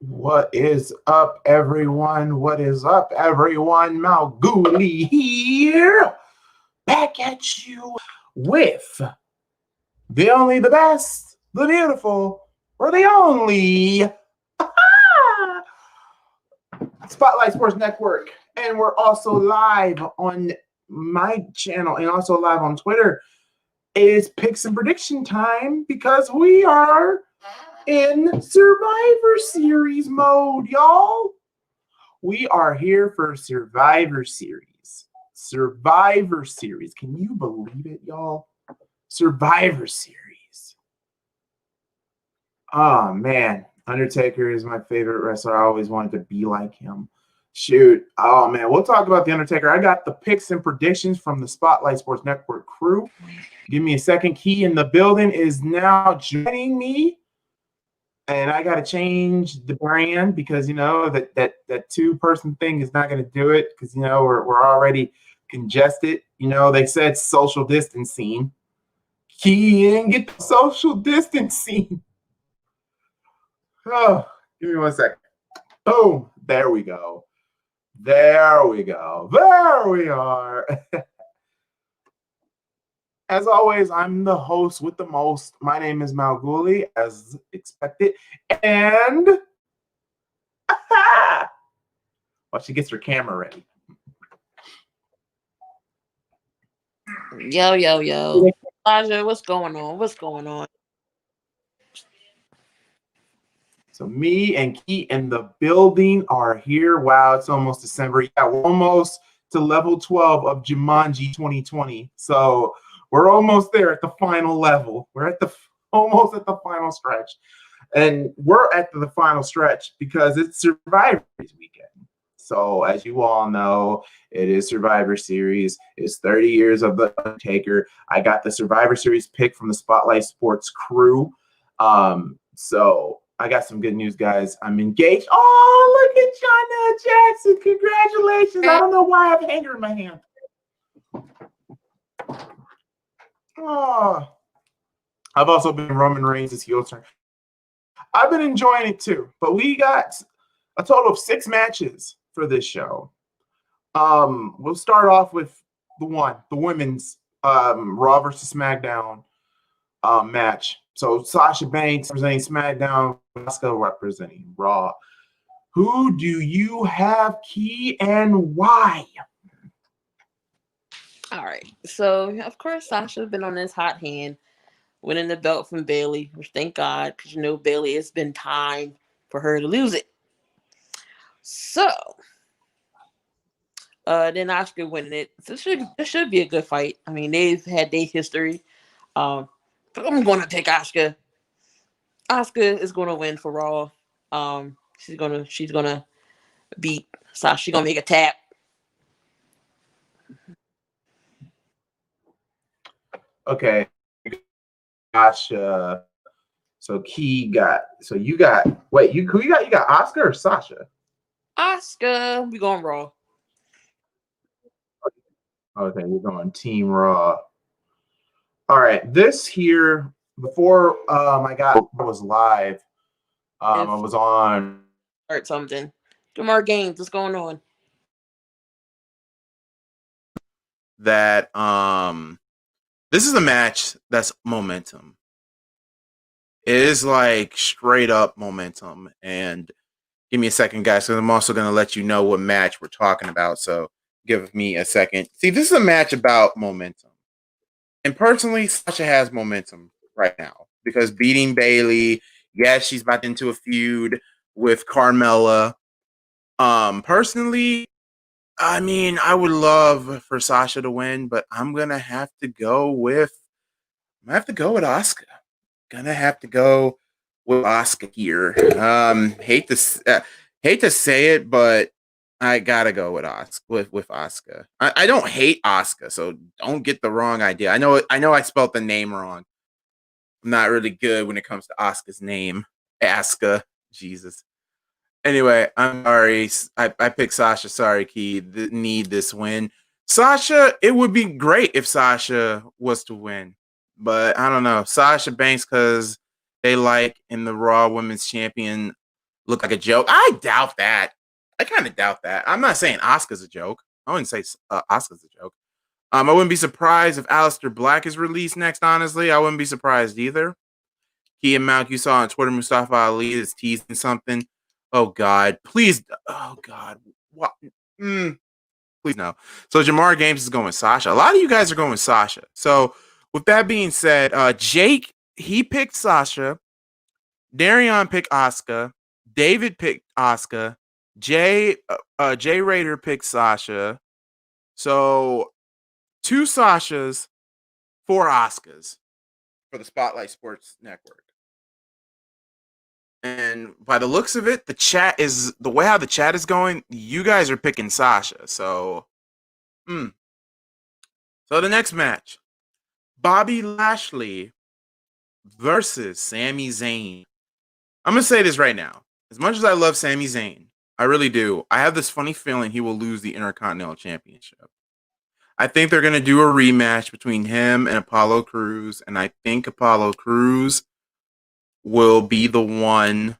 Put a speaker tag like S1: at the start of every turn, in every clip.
S1: What is up, everyone? What is up, everyone? MalcGoolie here, back at you with the only, the best, the beautiful, or the only Spotlight Sports Network. And we're also live on my channel and also live on Twitter. It is picks and prediction time because we are in Survivor Series mode, y'all. We are here for Survivor Series. Survivor Series. Can you believe it, y'all? Survivor Series. Oh, man. Undertaker is my favorite wrestler. I always wanted to be like him. Shoot. Oh, man. We'll talk about the Undertaker. I got the picks and predictions from the Spotlight Sports Network crew. Give me a second. Key in the building is now joining me. And I got to change the brand because, you know, that two-person thing is not going to do it because, you know, we're already congested. You know, they said social distancing. Key in, get the social distancing. Oh, give me 1 second. Boom. There we go. There we go. There we are. As always, I'm the host with the most. My name is MalcGoolie, as expected. And while she gets her camera ready.
S2: Yo. Aja, what's going on? What's going on?
S1: So me and Key in the building are here. Wow, it's almost December. Yeah, we're almost to level 12 of Jumanji 2020. So we're almost there at the final level. We're at almost at the final stretch. And we're at the final stretch because it's Survivor Series weekend. So as you all know, it is Survivor Series. It's 30 years of the Undertaker. I got the Survivor Series pick from the Spotlight Sports crew. So I got some good news, guys. I'm engaged. Oh, look at Shawn Jackson. Congratulations. I don't know why I have a hanger in my hand. Oh, I've also been Roman Reigns' heel turn. I've been enjoying it too, but we got a total of 6 matches for this show. We'll start off with the women's Raw versus SmackDown match. So Sasha Banks representing SmackDown, Asuka representing Raw. Who do you have, Key, and why?
S2: All right. So, of course, Sasha's been on this hot hand, winning the belt from Bayley, which thank God, because you know Bayley, it's been time for her to lose it. So, then Asuka winning it. This should be a good fight. I mean, they've had their history. But I'm going to take Asuka. Asuka is going to win for Raw. She's gonna beat Sasha. She's gonna make a tap.
S1: Okay. Sasha. So Key got. So you got. Wait, who you got? You got Asuka or Sasha?
S2: Asuka. We going Raw.
S1: Okay, you're going Team Raw. All right, this here before I was live. I was on.
S2: Start something. Tomorrow games. What's going on?
S1: That this is a match that's momentum. It is like straight up momentum. And give me a second, guys, because I'm also going to let you know what match we're talking about. So give me a second. See, this is a match about momentum. And personally, Sasha has momentum right now because beating Bayley, yes, she's about into a feud with Carmella. Personally, I mean, I would love for Sasha to win, but I'm gonna have to go with Asuka. Gonna have to go with Asuka here. Hate to say it, but I gotta go with Asuka. I don't hate Asuka, so don't get the wrong idea. I know I spelled the name wrong. I'm not really good when it comes to Asuka's name. Asuka, Jesus. Anyway, I'm sorry. I picked Sasha. Sorry, Key. Need this win. Sasha, it would be great if Sasha was to win. But I don't know. Sasha Banks, because they like in the Raw Women's Champion look like a joke. I doubt that. I kind of doubt that. I'm not saying Asuka's a joke. I wouldn't say Asuka's a joke. I wouldn't be surprised if Aleister Black is released next, honestly. I wouldn't be surprised either. He and Malk, you saw on Twitter, Mustafa Ali is teasing something. Oh, God. Please. Oh, God. What? Please no. So Jamar Games is going with Sasha. A lot of you guys are going with Sasha. So with that being said, Jake, he picked Sasha. Darion picked Asuka. David picked Asuka. Jay Raider picked Sasha. So 2 Sashas, 4 Asukas for the Spotlight Sports Network. And by the looks of it, the way how the chat is going, you guys are picking Sasha. So, So the next match, Bobby Lashley versus Sami Zayn. I'm going to say this right now. As much as I love Sami Zayn, I really do, I have this funny feeling he will lose the Intercontinental Championship. I think they're going to do a rematch between him and Apollo Crews, and I think Apollo Crews will be the one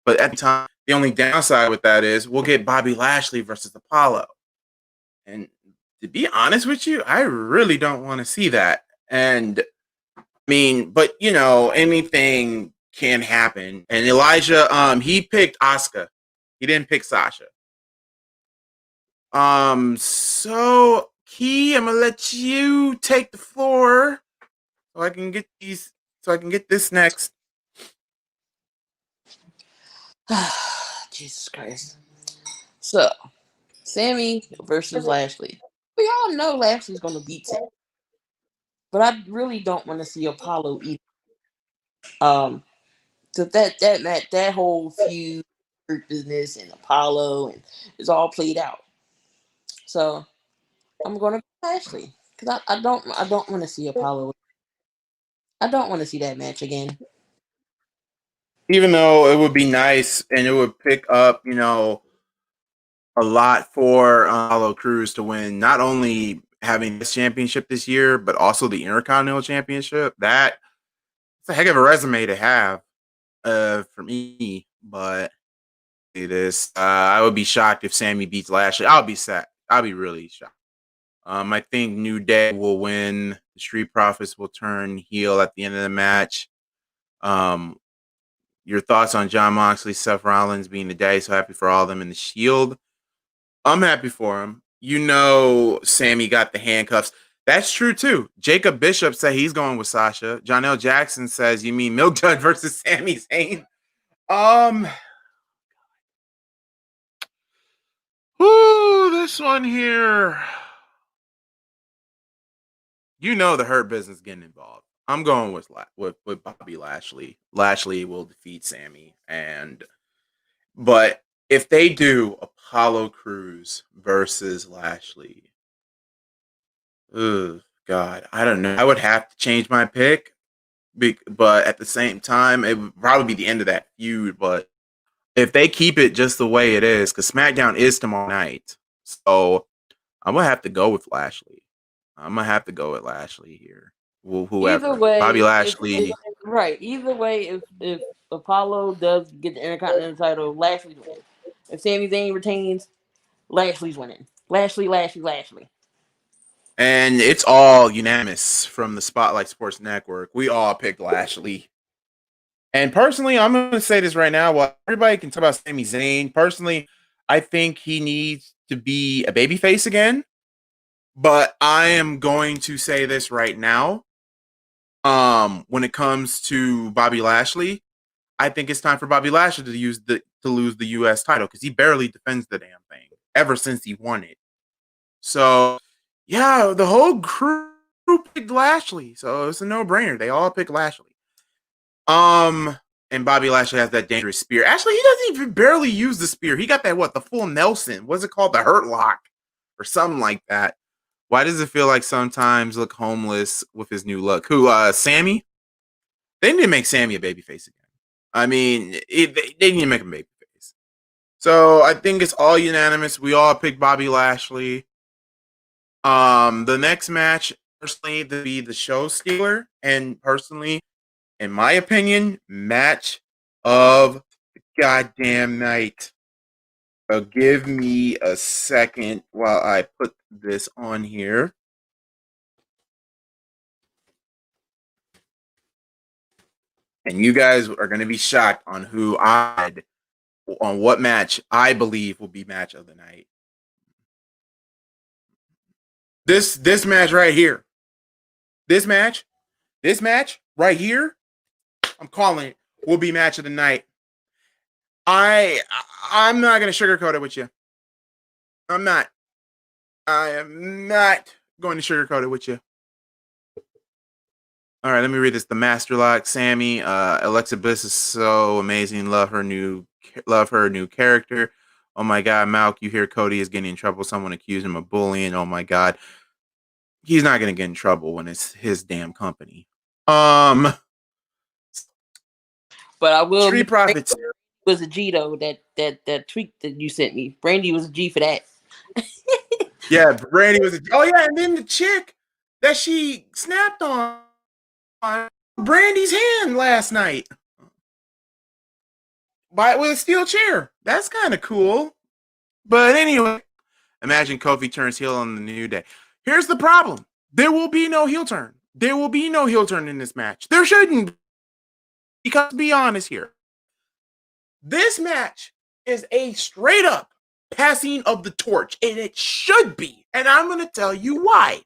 S1: but at the time, the only downside with that is we'll get Bobby Lashley versus Apollo. And to be honest with you, I really don't want to see that. And I mean, but anything can happen. And Elijah, he picked Asuka. He didn't pick Sasha. So Key, I'm gonna let you take the floor so I can get this next.
S2: Jesus Christ. So, Sammy versus Lashley. We all know Lashley's going to beat Sammy. But I really don't want to see Apollo either. So that whole feud, business, and Apollo, and it's all played out. So, I'm going to pick Lashley because I don't want to see Apollo. I don't want to see that match again.
S1: Even though it would be nice and it would pick up, a lot for Apollo Crews to win, not only having this championship this year, but also the Intercontinental Championship. That's a heck of a resume to have for me. But it is. I would be shocked if Sammy beats Lashley. I'll be sad. I'll be really shocked. I think New Day will win. The Street Profits will turn heel at the end of the match. Your thoughts on Jon Moxley, Seth Rollins being the day? So happy for all of them in the Shield. I'm happy for him. Sammy got the handcuffs. That's true too. Jacob Bishop said he's going with Sasha. John L. Jackson says, you mean Milk Dud versus Sami Zayn? This one here. The Hurt Business getting involved. I'm going with Bobby Lashley. Lashley will defeat Sammy, but if they do Apollo Crews versus Lashley, oh God, I don't know. I would have to change my pick, but at the same time, it would probably be the end of that feud. But if they keep it just the way it is, because SmackDown is tomorrow night, so I'm gonna have to go with Lashley. I'm gonna have to go with Lashley here. Whoever,
S2: Either way,
S1: Bobby Lashley.
S2: Right. Either way, if Apollo does get the Intercontinental title, Lashley's winning. If Sami Zayn retains, Lashley's winning. Lashley.
S1: And it's all unanimous from the Spotlight Sports Network. We all picked Lashley. And personally, I'm going to say this right now. While everybody can talk about Sami Zayn, personally, I think he needs to be a babyface again. But I am going to say this right now. When it comes to Bobby Lashley, I think it's time for Bobby Lashley to lose the U.S. title because he barely defends the damn thing ever since he won it. So, yeah, the whole crew picked Lashley, so it's a no-brainer. They all picked Lashley. And Bobby Lashley has that dangerous spear. Actually, he doesn't even barely use the spear. He got that the full Nelson. What's it called? The Hurt Lock or something like that. Why does it feel like sometimes look homeless with his new look? Sammy? They need to make Sammy a babyface again. I mean, they need to make him a babyface. So I think it's all unanimous. We all picked Bobby Lashley. The next match, personally, to be the show stealer, and personally, in my opinion, match of the goddamn night. So give me a second while I put this on here. And you guys are going to be shocked on on what match I believe will be match of the night. This match right here. This match right here, I'm calling it, will be match of the night. I'm not going to sugarcoat it with you. I'm not. I am not going to sugarcoat it with you. All right, let me read this. The Master Lock, Sammy, Alexa Bliss is so amazing. Love her new character. Oh my God, Malc, you hear Cody is getting in trouble. Someone accused him of bullying. Oh my God, he's not gonna get in trouble when it's his damn company.
S2: But I will.
S1: Street Profits
S2: was a G though. That tweet that you sent me, Brandy was a G for that.
S1: Yeah, Brandy was a. Oh yeah, and then the chick that she snapped on Brandy's hand last night with a steel chair. That's kind of cool. But anyway, imagine Kofi turns heel on the New Day. Here's the problem. There will be no heel turn. There will be no heel turn in this match. There shouldn't. Because be honest here. This match is a straight up passing of the torch. And it should be. And I'm going to tell you why.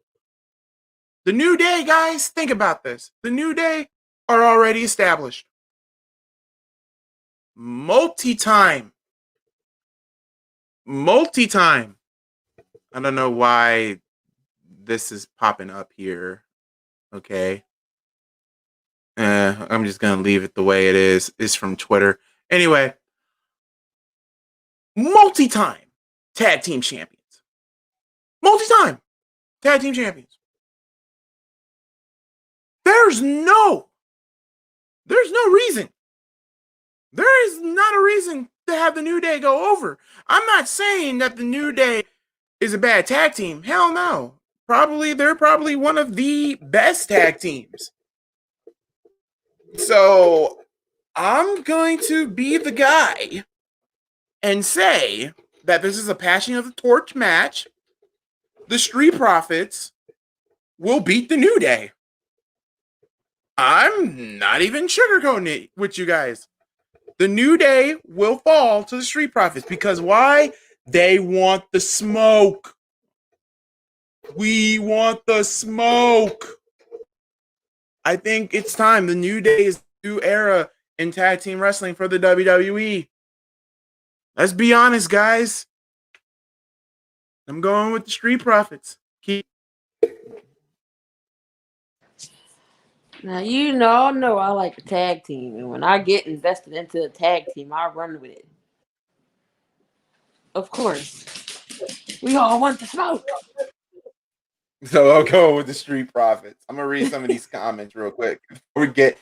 S1: The New Day, guys, think about this. The New Day are already established. Multi-time. I don't know why this is popping up here. Okay. I'm just going to leave it the way it is. It's from Twitter. Anyway. Multi-time tag team champions. Multi-time tag team champions. There's no reason. There is not a reason to have the New Day go over. I'm not saying that the New Day is a bad tag team. Hell no. They're probably one of the best tag teams. So I'm going to be the guy and say that this is a passing of the torch match. The Street Profits will beat the New Day. I'm not even sugarcoating it with you guys. The New Day will fall to the Street Profits because why? They want the smoke. We want the smoke. I think it's time. The New Day is new era in tag team wrestling for the WWE. Let's be honest, guys. I'm going with the Street Profits.
S2: Now, you know I like the tag team. And when I get invested into a tag team, I run with it. Of course. We all want the smoke.
S1: So I'll go with the Street Profits. I'm gonna read some of these comments real quick before we get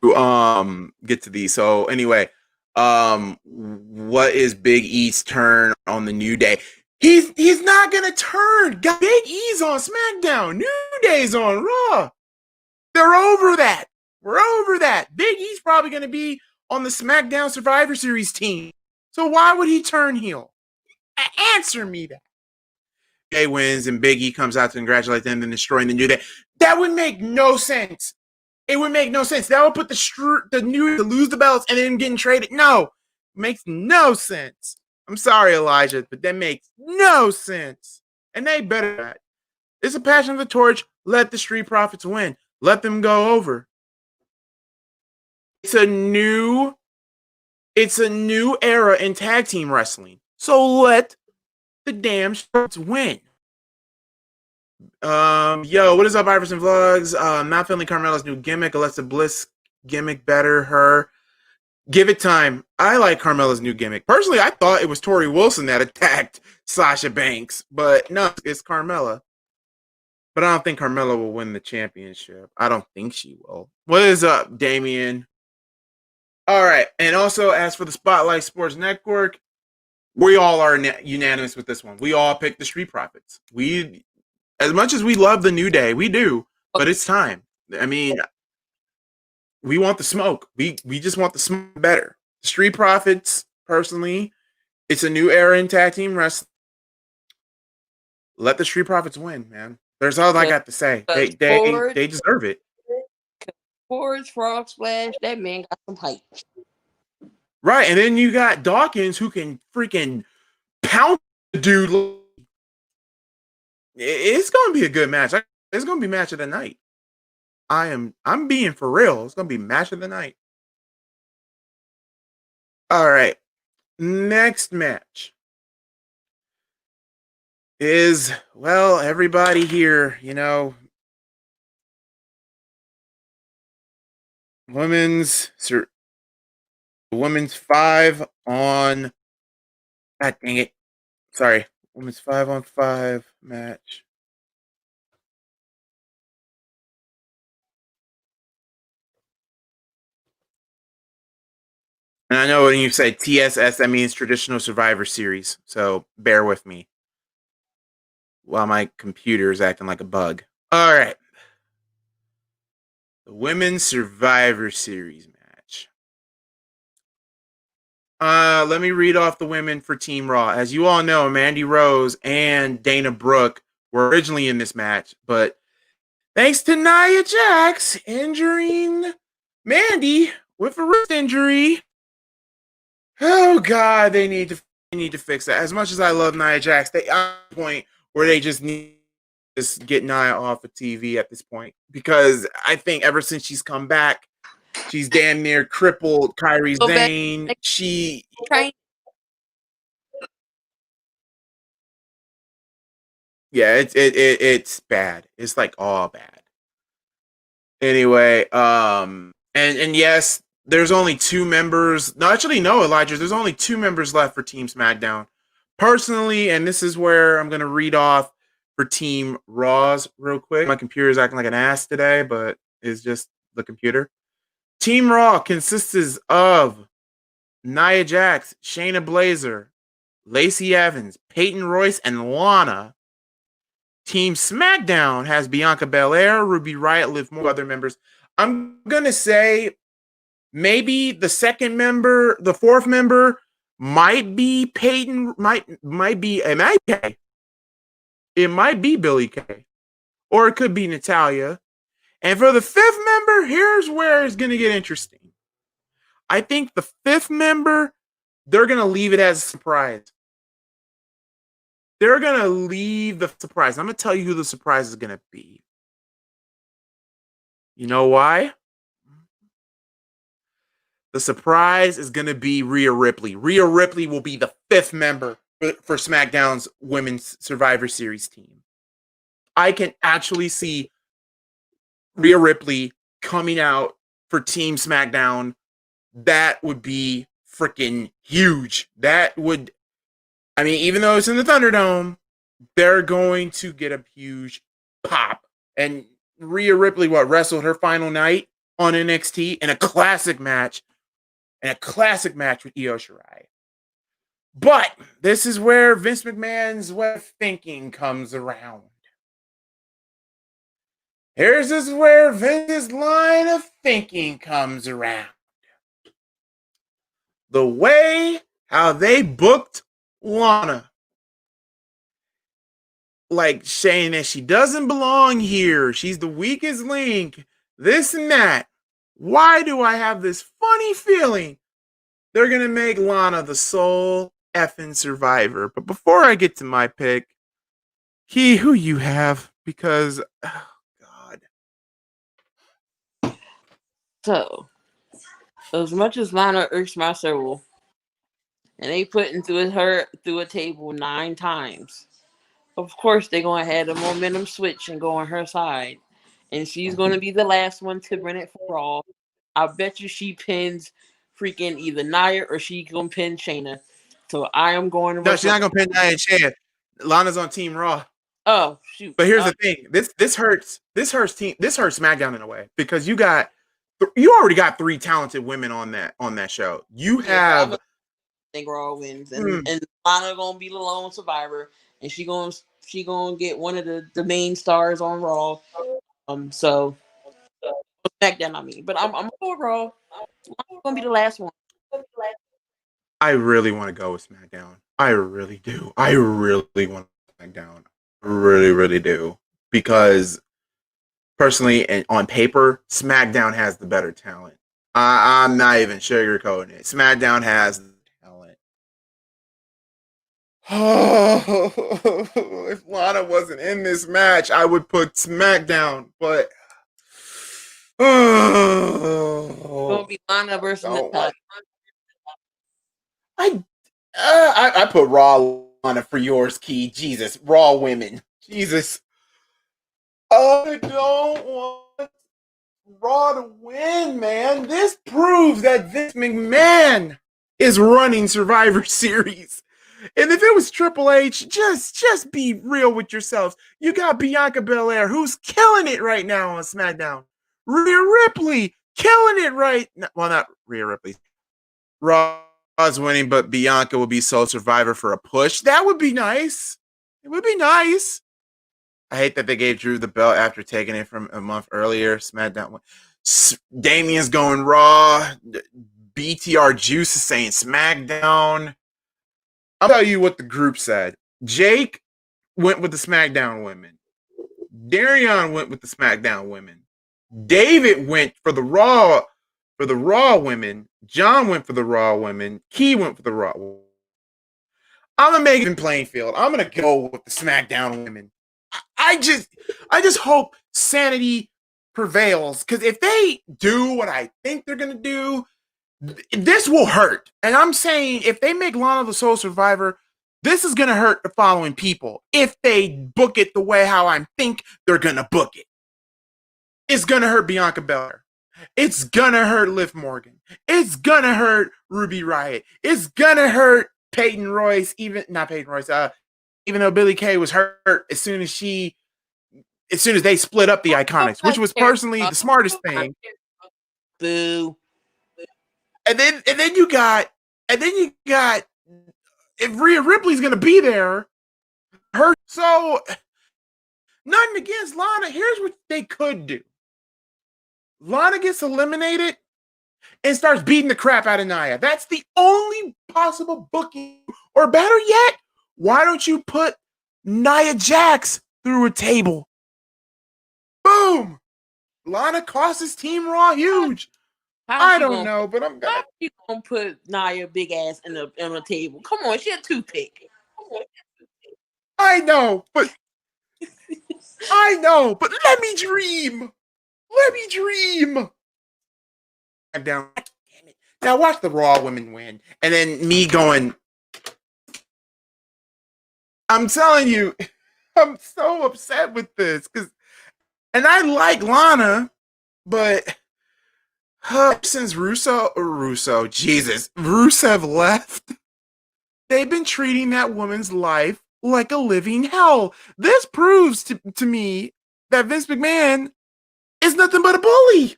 S1: to these. So anyway, what is Big E's turn on the New Day? He's not gonna turn. Big E's on SmackDown. New Day's on Raw. They're over that. We're over that. Big E's probably gonna be on the SmackDown Survivor Series team. So why would he turn heel? Answer me that. Jay wins and Big E comes out to congratulate them and destroying the New Day. That would make no sense. It would make no sense. That would put the New to lose the belts and then getting traded. No, it makes no sense. I'm sorry, Elijah, but that makes no sense. And they better not. It's a passion of the torch. Let the Street Profits win. Let them go over. It's a new era in tag team wrestling. So let the damn Streets win. Yo, what is up, Iverson Vlogs? Not feeling Carmella's new gimmick. Alexa Bliss gimmick better. Her. Give it time. I like Carmella's new gimmick. Personally, I thought it was Tori Wilson that attacked Sasha Banks, but no, it's Carmella. But I don't think Carmella will win the championship. I don't think she will. What is up, Damien? All right. And also, as for the Spotlight Sports Network, we all are unanimous with this one. We all picked the Street Profits. As much as we love the New Day, we do. But it's time. I mean, we want the smoke. We just want the smoke better. Street Profits, personally, it's a new era in tag team wrestling. Let the Street Profits win, man. There's all I got to say. They deserve it.
S2: Ford's Frog Splash, that man got some hype.
S1: Right, and then you got Dawkins who can freaking pound the dude. It's gonna be a good match. It's gonna be match of the night. I'm being for real. It's gonna be match of the night. All right. Next match is, well, everybody here, you know, women's 5 on, god dang it. Sorry. Women's 5-on-5 match. And I know when you say TSS, that means Traditional Survivor Series. So bear with me while my computer is acting like a bug. All right. The Women's Survivor Series match. Let me read off the women for Team Raw. As you all know, Mandy Rose and Dana Brooke were originally in this match, but thanks to Nia Jax injuring Mandy with a wrist injury, oh god, they need to fix that. As much as I love Nia Jax, they are at a point where they just need to just get Nia off of TV at this point, because I think ever since she's come back, she's damn near crippled Kairi Sane. It's bad. It's like all bad. Anyway, and yes, there's only 2 members. No, actually, no, Elijah. There's only 2 members left for Team SmackDown. Personally, and this is where I'm gonna read off for Team Raw's real quick. My computer is acting like an ass today, but it's just the computer. Team Raw consists of Nia Jax, Shayna Baszler, Lacey Evans, Peyton Royce, and Lana. Team SmackDown has Bianca Belair, Ruby Riott, Liv Morgan, other members. I'm gonna say maybe the 4th member might be Peyton, might be MIK. It might be Billy Kay, or it could be Natalya. And for the 5th member, here's where it's gonna get interesting. I think the 5th member, they're gonna leave it as a surprise. They're going to leave the surprise. I'm going to tell you who the surprise is going to be. You know why? The surprise is going to be Rhea Ripley. Rhea Ripley will be the 5th member for SmackDown's Women's Survivor Series team. I can actually see Rhea Ripley coming out for Team SmackDown. That would be freaking huge. That would... I mean, even though it's in the Thunderdome, they're going to get a huge pop. And Rhea Ripley, wrestled her final night on NXT in a classic match. And a classic match with Io Shirai. But this is where Vince McMahon's way of thinking comes around. This is where Vince's line of thinking comes around. The way how they booked Lana, like saying that she doesn't belong here, she's the weakest link, this and that. Why do I have this funny feeling they're gonna make Lana the sole effing survivor? But before I get to my pick, who you have, because oh god.
S2: So, as much as Lana irks my soul, and they put her through a table 9 times. Of course, they're going to have the momentum switch and go on her side. And she's going to be the last one to win it for all. I bet you she pins freaking either Nia or she going to pin Shayna. So I am going to...
S1: No, she's not going to pin Nia and Shayna. Lana's on Team Raw.
S2: Oh, shoot.
S1: But here's the thing. This hurts SmackDown in a way, because you already got 3 talented women on that show. You have...
S2: I think Raw wins, and Lana gonna be the lone survivor, and she gonna get one of the main stars on Raw. So SmackDown, I mean. But I'm for Raw. It's gonna be the last one.
S1: I really want to go with SmackDown. I really do. I really want SmackDown. Really, really do. Because personally, and on paper, SmackDown has the better talent. I'm not even sugarcoating it. SmackDown has the talent. Oh, if Lana wasn't in this match, I would put SmackDown. But
S2: It's gonna be Lana versus Natasha.
S1: I put Raw Lana for yours, Key. Jesus, Raw women. Jesus. I don't want Raw to win, man. This proves that Vince McMahon is running Survivor Series. And if it was Triple H, just be real with yourselves. You got Bianca Belair, who's killing it right now on SmackDown. Rhea Ripley, killing it right now. Well, not Rhea Ripley. Raw's winning, but Bianca will be sole survivor for a push. That would be nice. It would be nice. I hate that they gave Drew the belt after taking it from a month earlier. SmackDown. Damien's going Raw. BTR Juice is saying SmackDown. I'll tell you what the group said. Jake went with the SmackDown women. Darion went with the SmackDown women. David went for the Raw women. John went for the Raw women. Key went for the Raw women. I'm gonna make it in playing field. I'm gonna go with the SmackDown women. I just hope sanity prevails, because if they do what I think they're gonna do, this will hurt. And I'm saying if they make Lana the sole survivor, this is gonna hurt the following people. If they book it the way how I think they're gonna book it, it's gonna hurt Bianca Belair. It's gonna hurt Liv Morgan. It's gonna hurt Ruby Riott. It's gonna hurt Peyton Royce. Even though Billie Kay was hurt as soon as they split up the Iconics, which was personally the smartest thing.
S2: Boo.
S1: And then you got if Rhea Ripley's gonna be there, her. So nothing against Lana. Here's what they could do. Lana gets eliminated and starts beating the crap out of Nia. That's the only possible booking. Or better yet, why don't you put Nia Jax through a table? Boom! Lana costs Team Raw huge. I don't know, but I'm gonna.
S2: How you gonna put Nia big ass in a table? Come on, she a toothpick.
S1: I know, but let me dream. Let me dream. I'm down. Damn it. Now watch the Raw women win, and then me going. I'm telling you, I'm so upset with this and I like Lana, but since Rusev left, they've been treating that woman's life like a living hell. This proves to me that Vince McMahon is nothing but a bully.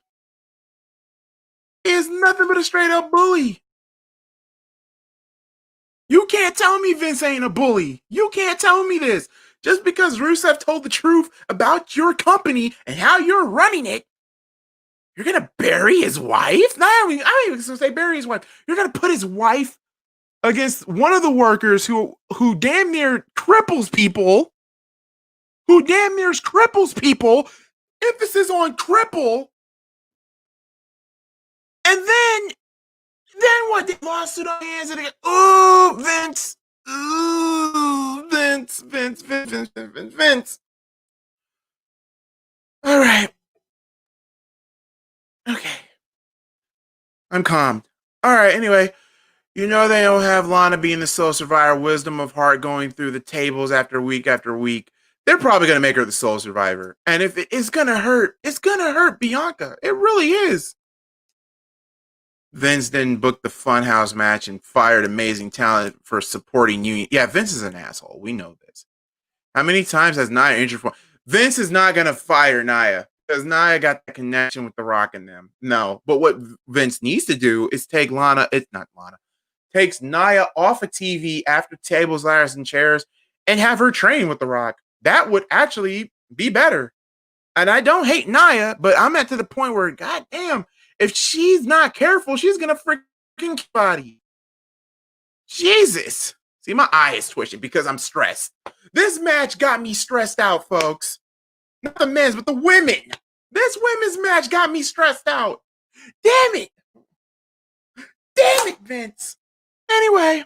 S1: Is nothing but a straight up bully. You can't tell me Vince ain't a bully. You can't tell me this. Just because Rusev told the truth about your company and how you're running it, you're going to bury his wife? No, I ain't even going to say bury his wife. You're going to put his wife against one of the workers who damn near cripples people. Emphasis on cripple. And then what? They lost it on hands and they go, oh, Vince. Ooh, Vince. All right. Okay. I'm calmed. All right, anyway. You know they don't have Lana being the sole survivor, wisdom of heart going through the tables after week. They're probably going to make her the sole survivor. And if it's going to hurt, it's going to hurt Bianca. It really is. Vince didn't book the Funhouse match and fired amazing talent for supporting Union. Yeah, Vince is an asshole. We know this. How many times has Nia injured? Vince is not going to fire Nia because Nia got the connection with The Rock and them. No, but what Vince needs to do is take Lana. It's not Lana. Takes Nia off of TV after tables, ladders, and chairs and have her train with The Rock. That would actually be better. And I don't hate Nia, but I'm at to the point where, goddamn, if she's not careful, she's gonna freaking body. Jesus. See, my eye is twitching because I'm stressed. This match got me stressed out, folks. Not the men's, but the women. This women's match got me stressed out. Damn it. Damn it, Vince. Anyway,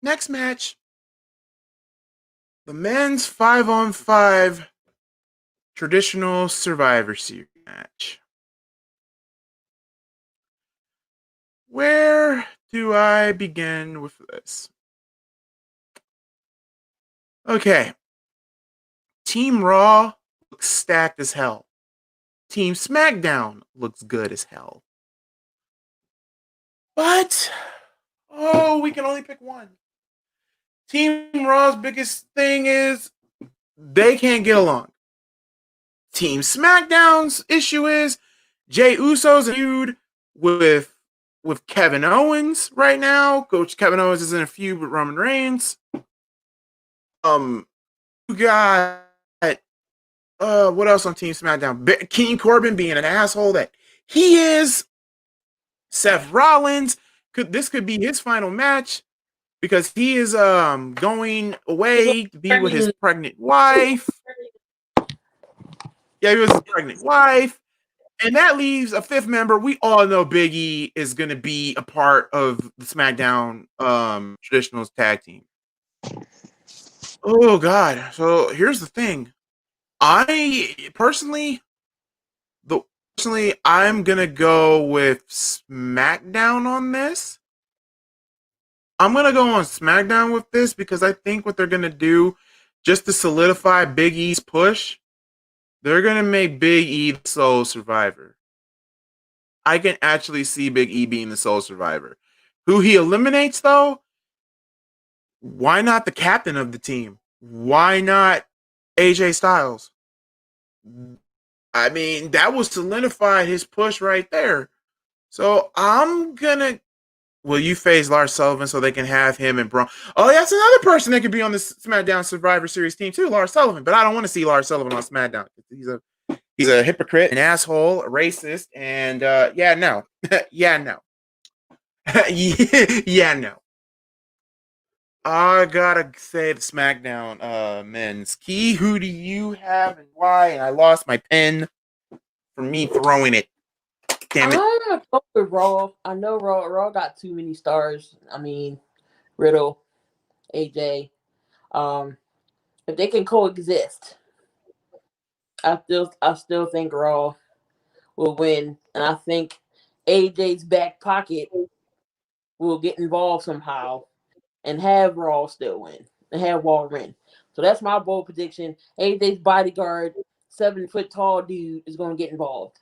S1: next match. The men's 5-on-5 traditional Survivor Series match. Where do I begin with this? Okay. Team Raw looks stacked as hell. Team SmackDown looks good as hell. But, we can only pick one. Team Raw's biggest thing is they can't get along. Team SmackDown's issue is Jey Uso's feud with Kevin Owens right now. Coach Kevin Owens is in a feud with Roman Reigns. You got what else on Team SmackDown? King Corbin being an asshole that he is. Seth Rollins this could be his final match because he is going away to be with his pregnant wife. Yeah, he was his pregnant wife. And that leaves a fifth member. We all know Big E is going to be a part of the SmackDown traditionals tag team. Oh, God. So here's the thing. I'm going to go with SmackDown on this. I'm going to go on SmackDown with this because I think what they're going to do just to solidify Big E's push, they're going to make Big E the sole survivor. I can actually see Big E being the sole survivor. Who he eliminates, though, why not the captain of the team? Why not AJ Styles? I mean, that will solidify his push right there. So I'm going to... Will you face Lars Sullivan so they can have him and Braun? Oh, that's another person that could be on the SmackDown Survivor Series team too, Lars Sullivan. But I don't want to see Lars Sullivan on SmackDown. He's a hypocrite, an asshole, a racist, and yeah, no. Yeah, no. Yeah, no. I gotta say the SmackDown men's. Key, who do you have and why? And I lost my pen from me throwing it. Damn it.
S2: I'm gonna go with Raw. I know Raw got too many stars. I mean, Riddle, AJ. If they can coexist, I still think Raw will win, and I think AJ's back pocket will get involved somehow and have Raw still win and have Raw win. So that's my bold prediction. AJ's bodyguard, 7-foot tall dude, is going to get involved.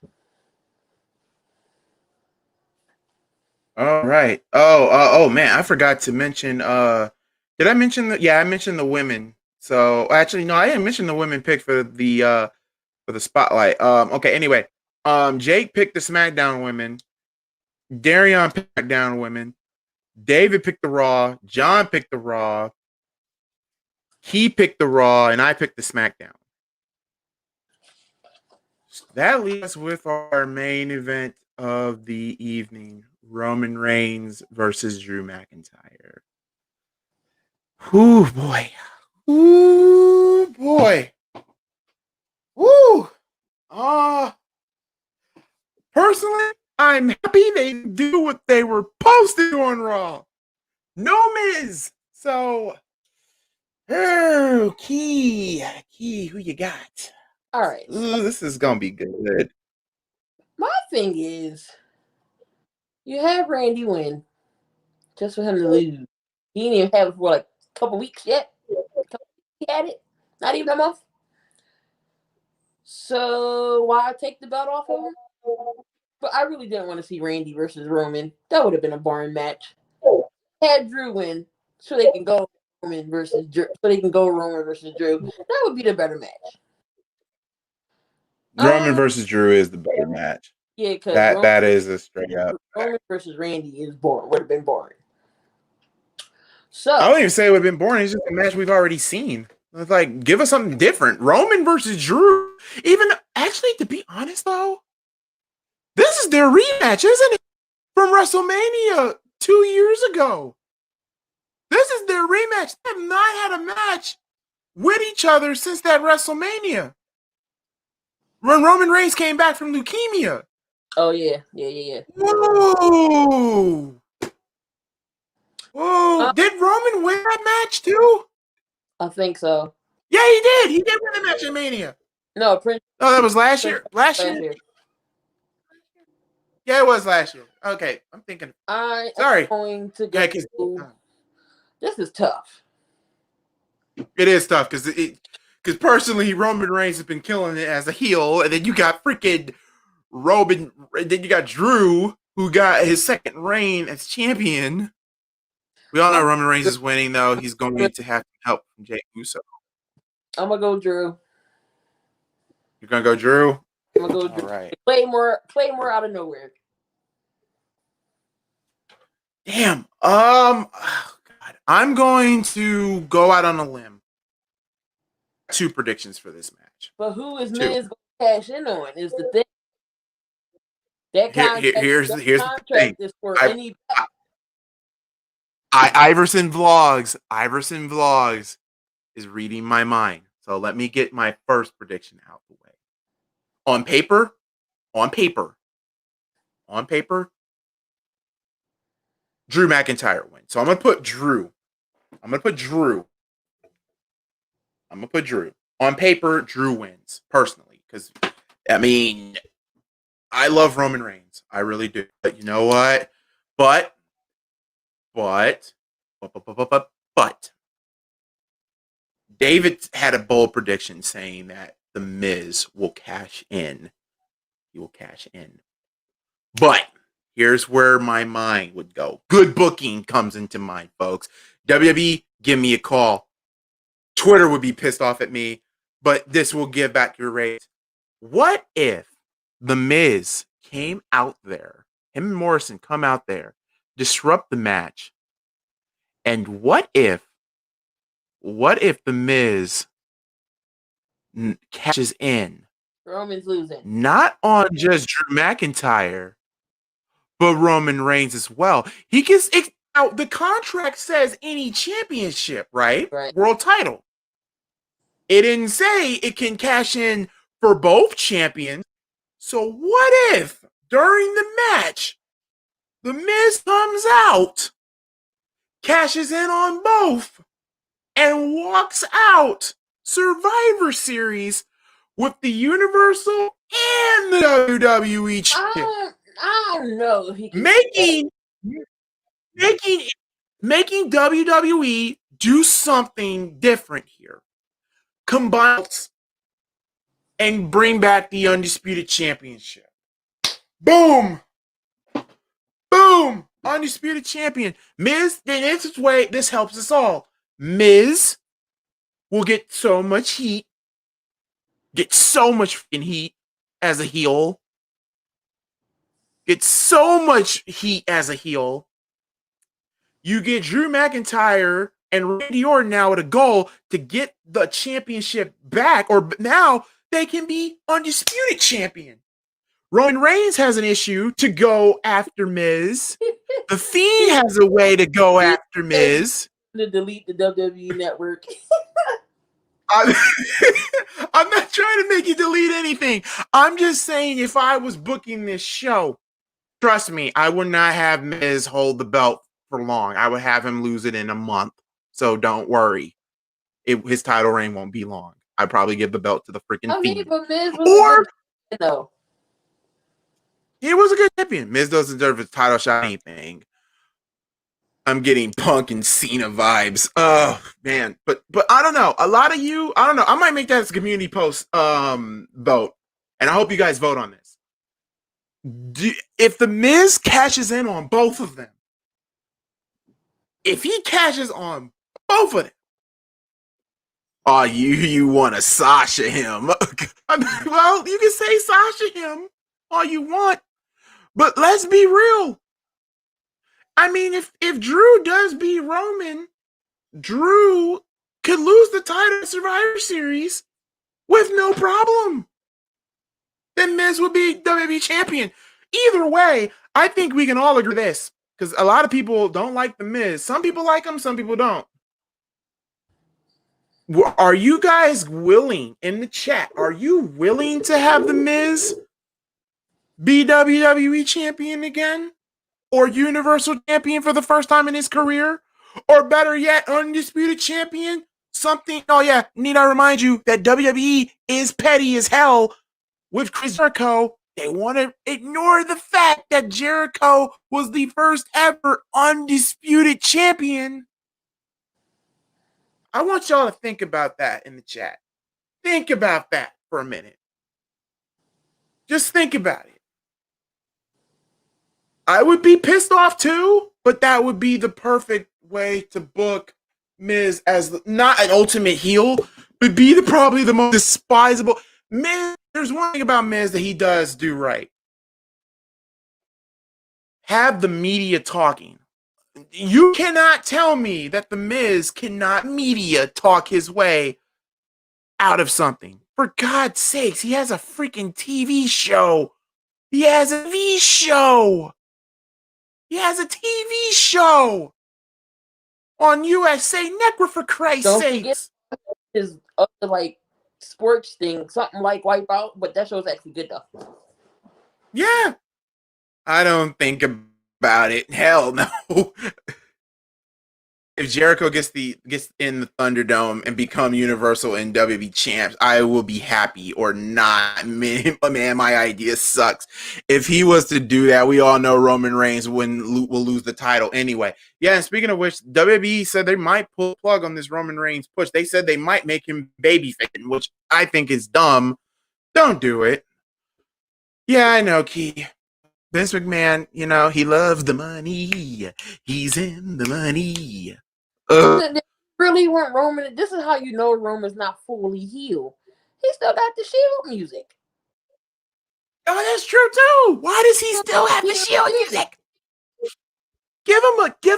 S1: All right. Oh man, I forgot to mention. Did I mention the? Yeah, I mentioned the women. So actually, no, I didn't mention the women pick for the spotlight. Okay. Anyway, Jake picked the SmackDown women. Darion picked the SmackDown women. David picked the Raw. John picked the Raw. He picked the Raw, and I picked the SmackDown. That leaves us with our main event of the evening. Roman Reigns versus Drew McIntyre. Ooh, boy. Ooh, boy. Ooh. Personally, I'm happy they do what they were supposed to do on Raw. No Miz. So, Key, who you got?
S2: All right.
S1: Ooh, this is going to be good.
S2: My thing is, you have Randy win just for him to lose. He didn't even have it for like a couple weeks yet. He had it. Not even a month. So why take the belt off of him? But I really didn't want to see Randy versus Roman. That would have been a boring match. Had Drew win so they can go Roman versus Drew. So they can go Roman versus Drew. That would be the better match.
S1: Roman versus Drew is the better match.
S2: Yeah, because
S1: that is a straight up.
S2: Roman versus Randy is boring. Would have been boring. So
S1: I don't even say it would have been boring. It's just a match we've already seen. It's like, give us something different. Roman versus Drew. Even actually, to be honest though, this is their rematch, isn't it? From WrestleMania 2 years ago. This is their rematch. They have not had a match with each other since that WrestleMania. When Roman Reigns came back from leukemia.
S2: Oh yeah.
S1: Whoa! Whoa! Did Roman win that match too?
S2: I think so.
S1: Yeah, he did. He did win the match in Mania.
S2: No, Prince.
S1: Oh, that was last year. Last year. Yeah, it was last year. Okay, I'm thinking.
S2: I
S1: Sorry.
S2: am going to go. This is tough.
S1: It is tough because personally, Roman Reigns has been killing it as a heel, and then you got freaking Roman. Then you got Drew, who got his second reign as champion. We all know Roman Reigns is winning, though. He's going to have help from Jey Uso.
S2: I'm gonna go Drew.
S1: You're gonna go Drew.
S2: I'm gonna go Drew.
S1: All right.
S2: Claymore out of nowhere.
S1: Damn. Oh, God. I'm going to go out on a limb. 2 predictions for this match.
S2: But who is Miz going to cash in on? Is the thing. That
S1: here's the thing.
S2: Is for any.
S1: Iverson Vlogs is reading my mind. So let me get my first prediction out the way. On paper, Drew McIntyre wins. So I'm gonna put Drew. On paper, Drew wins, personally. Because I mean, I love Roman Reigns. I really do. But you know what? But David had a bold prediction saying that The Miz will cash in. He will cash in. But here's where my mind would go. Good booking comes into mind, folks. WWE, give me a call. Twitter would be pissed off at me, but this will give back your raise. What if The Miz came out there, him and Morrison come out there, disrupt the match, and what if The Miz cashes in?
S2: Roman's losing.
S1: Not on just Drew McIntyre, but Roman Reigns as well. He gets out. The contract says any championship, right? World title. It didn't say it can cash in for both champions. So what if during the match, The Miz comes out, cashes in on both, and walks out Survivor Series with the Universal and the WWE Championship?
S2: I don't know.
S1: Making WWE do something different here. Combine and bring back the Undisputed Championship. Boom! Boom! Undisputed Champion. Miz, then this way, this helps us all. Miz will get so much heat. Get so much heat as a heel. Get so much heat as a heel. You get Drew McIntyre and Randy Orton now with a goal to get the championship back, or now they can be Undisputed Champion. Roman Reigns has an issue to go after Miz. The Fiend has a way to go after Miz.
S2: To delete the WWE network.
S1: I'm not trying to make you delete anything. I'm just saying, if I was booking this show, trust me, I would not have Miz hold the belt for long. I would have him lose it in a month. So don't worry. His title reign won't be long. I'd probably give the belt to the freaking Fiend.
S2: But Miz was no.
S1: He was a good champion. Miz doesn't deserve his title shot or anything. I'm getting Punk and Cena vibes. Oh man, but I don't know. A lot of you, I don't know. I might make that as a community post vote, and I hope you guys vote on this. If the Miz cashes in on both of them, if he cashes on both of them, oh, you want to Sasha him? Well, you can say Sasha him all you want, but let's be real. I mean, if Drew does beat Roman, Drew could lose the title at Survivor Series with no problem. Then Miz would be WWE champion. Either way, I think we can all agree this, because a lot of people don't like the Miz. Some people like him, some people don't. Are you guys willing, in the chat, are you willing to have the Miz be WWE champion again? Or Universal champion for the first time in his career? Or better yet, undisputed champion? Something, oh yeah, need I remind you that WWE is petty as hell with Chris Jericho. They want to ignore the fact that Jericho was the first ever undisputed champion. I want y'all to think about that in the chat. Think about that for a minute. Just think about it. I would be pissed off too, but that would be the perfect way to book Miz as not an ultimate heel, but be probably the most despisable. Miz, there's one thing about Miz that he does do right. Have the media talking. You cannot tell me that the Miz cannot media talk his way out of something. For God's sakes, he has a freaking TV show. He has a TV show. He has a TV show on USA Network, for Christ's sakes.
S2: His other like sports thing, something like Wipeout, but that show's actually good though.
S1: Yeah. I don't think about it. Hell no. If Jericho gets in the Thunderdome and become Universal and WWE champs, I will be happy or not. Man, my idea sucks. If he was to do that, we all know Roman Reigns will lose the title anyway. Yeah, and speaking of which, WWE said they might pull the plug on this Roman Reigns push. They said they might make him babyface, which I think is dumb. Don't do it. Yeah, I know, Key. Vince McMahon, you know, he loves the money. He's in the money.
S2: They really want Roman. This is how you know Roman's not fully healed. He still got the Shield music.
S1: Oh, that's true too. Why does he still have the Shield music? Give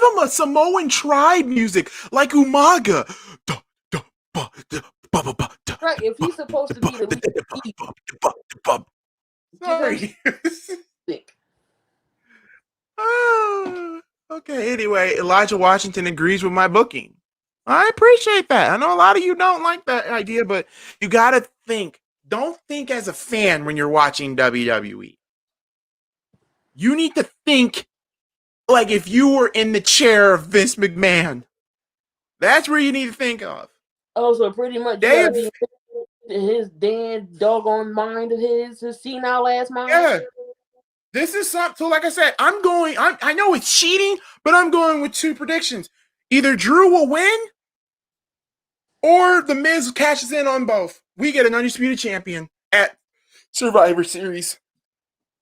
S1: him a Samoan tribe music like Umaga.
S2: Right, if he's supposed to be the lead.
S1: Sorry. Okay, anyway, Elijah Washington agrees with my booking. I appreciate that. I know a lot of you don't like that idea, but you got to think. Don't think as a fan when you're watching WWE. You need to think like if you were in the chair of Vince McMahon. That's where you need to think of.
S2: Oh, so pretty much his damn doggone mind of his senile ass mind.
S1: Yeah. This is something, so like I said, I know it's cheating, but I'm going with two predictions. Either Drew will win or the Miz cashes in on both. We get an undisputed champion at Survivor Series.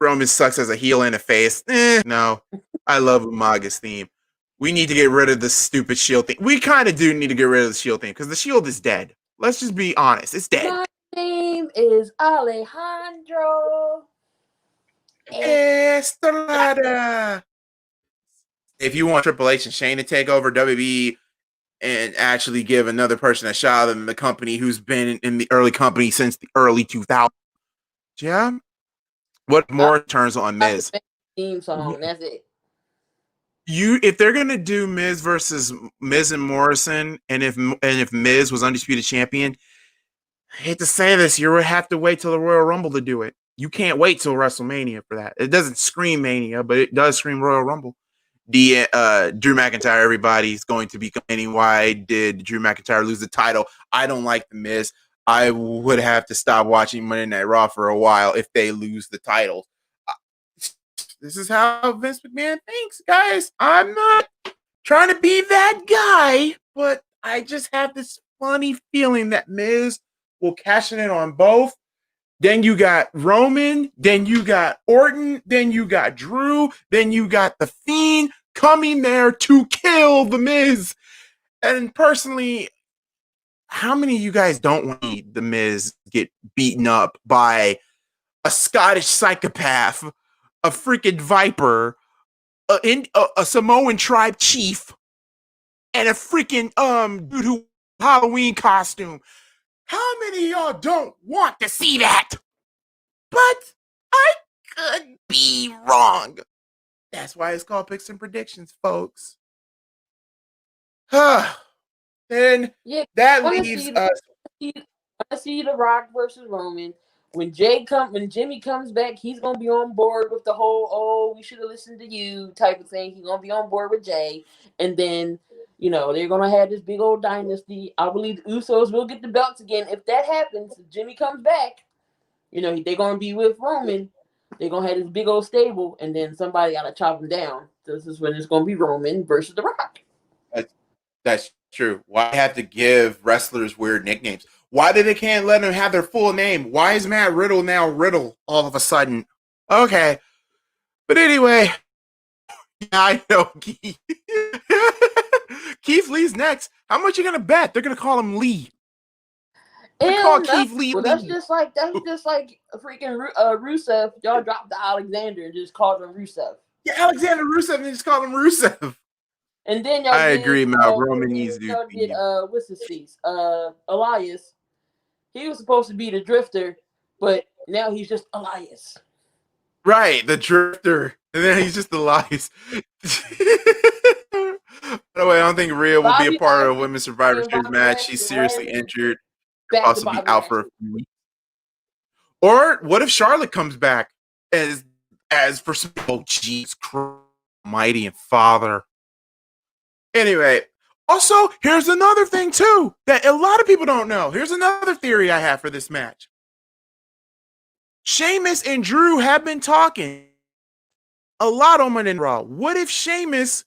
S1: Roman sucks as a heel and a face. No. I love Umaga's theme. We need to get rid of the stupid Shield thing. We kind of do need to get rid of the Shield thing because the Shield is dead. Let's just be honest. It's dead.
S2: My name is Alejandro
S1: Estrada. If you want Triple H and Shane to take over WWE and actually give another person a shot in the company who's been in the early company since the early 2000s, yeah. What more turns on Miz?
S2: Theme song. That's it.
S1: If they're gonna do Miz versus Miz and Morrison, and if Miz was undisputed champion, I hate to say this, you would have to wait till the Royal Rumble to do it. You can't wait till WrestleMania for that. It doesn't scream Mania, but it does scream Royal Rumble. Drew McIntyre, everybody's going to be complaining, why did Drew McIntyre lose the title? I don't like the Miz. I would have to stop watching Monday Night Raw for a while if they lose the title. This is how Vince McMahon thinks, guys. I'm not trying to be that guy, but I just have this funny feeling that Miz will cash in on both. Then you got Roman, then you got Orton, then you got Drew, then you got The Fiend coming there to kill The Miz. And personally, how many of you guys don't want to see The Miz get beaten up by a Scottish psychopath, a freaking Viper, a Samoan tribe chief, and a freaking dude who Halloween costume. How many of y'all don't want to see that? But I could be wrong. That's why it's called Picks and Predictions, folks. Then
S2: Yeah,
S1: that
S2: I
S1: leaves us.
S2: see the Rock versus Roman. When Jimmy comes back, he's gonna be on board with the whole we should have listened to you" type of thing. He's gonna be on board with Jay, and then they're gonna have this big old dynasty. I believe the Usos will get the belts again if that happens. If Jimmy comes back, they're gonna be with Roman. They're gonna have this big old stable, and then somebody gotta chop him down. This is when it's gonna be Roman versus the Rock.
S1: That's true. Why have to give wrestlers weird nicknames? Why did they can't let them have their full name? Why is Matt Riddle now Riddle all of a sudden? Okay. But anyway, yeah, I know Keith. Keith Lee's next. How much you gonna bet? They're gonna call him Lee. Call Keith Lee.
S2: Well, that's just like a freaking Rusev. Y'all dropped the Alexander and just called him Rusev.
S1: Yeah, Alexander Rusev, and they just called him Rusev.
S2: And then y'all
S1: agree, man. Roman needs to
S2: y'all did what's his face? Elias. He was supposed to be the Drifter, but now he's just Elias.
S1: Right, the Drifter. And then he's just Elias. By the way, I don't think Rhea will be a part of a Women's Survivor Series match. She's seriously injured. Could also be out for a few weeks. Or what if Charlotte comes back as for some? Oh, jeez, Almighty and Father. Anyway, also, here's another thing, too, that a lot of people don't know. Here's another theory I have for this match. Sheamus and Drew have been talking a lot on Monday Night Raw. What if Sheamus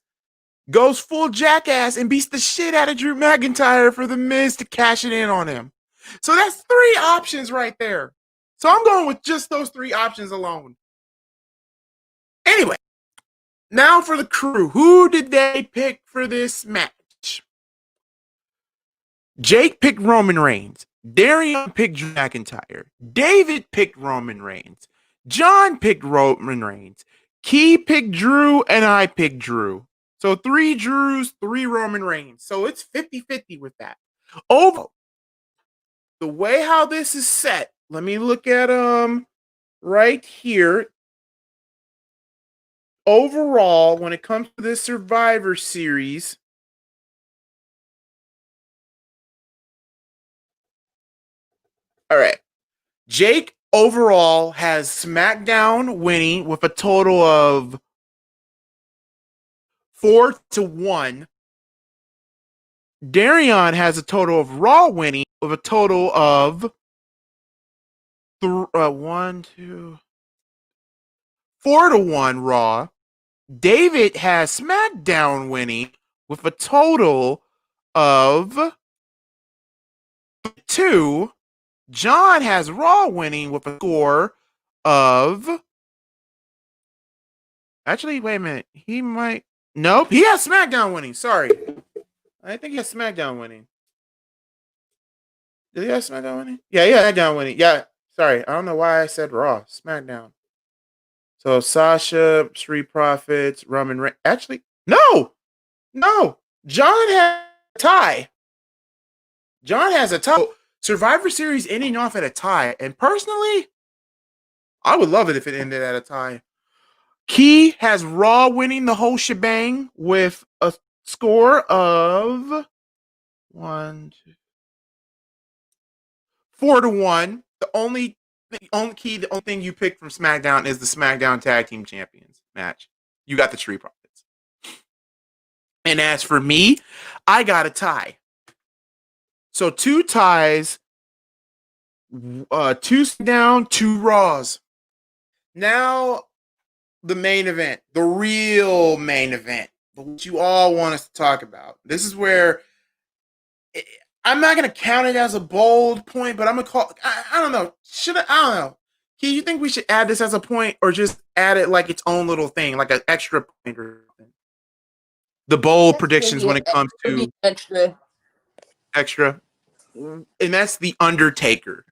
S1: goes full jackass and beats the shit out of Drew McIntyre for The Miz to cash it in on him? So that's 3 options right there. So I'm going with just those 3 options alone. Anyway, now for the crew. Who did they pick for this match? Jake picked Roman Reigns. Darian picked Drew McIntyre. David picked Roman Reigns. John picked Roman Reigns. Key picked Drew, and I picked Drew. So 3 Drews, 3 Roman Reigns. So it's 50-50 with that. Over the way how this is set, let me look at right here. Overall, when it comes to this Survivor Series, all right. Jake overall has SmackDown winning with a total of 4-1. Darian has a total of Raw winning with a total of 4-1 Raw. David has SmackDown winning with a total of 2. John has Raw winning with a score of. Actually, wait a minute. He might. Nope. He has SmackDown winning. Sorry. I think he has SmackDown winning. Did he have SmackDown winning? Yeah, he had SmackDown winning. Yeah. Sorry. I don't know why I said Raw. SmackDown. So Sasha, Street Profits, Roman Reigns. Actually, no. John has a tie. Survivor Series ending off at a tie. And personally, I would love it if it ended at a tie. Key has Raw winning the whole shebang with a score of 4-1. The only thing you picked from SmackDown is the SmackDown Tag Team Champions match. You got the Street Profits. And as for me, I got a tie. So 2 ties, 2 down, 2 Raws. Now the main event, the real main event, what you all want us to talk about. This is where I'm not going to count it as a bold point, but I'm going to call. I don't know. I don't know. You think we should add this as a point or just add it like its own little thing, like an extra point or something? The bold predictions when it comes to extra. And that's the Undertaker.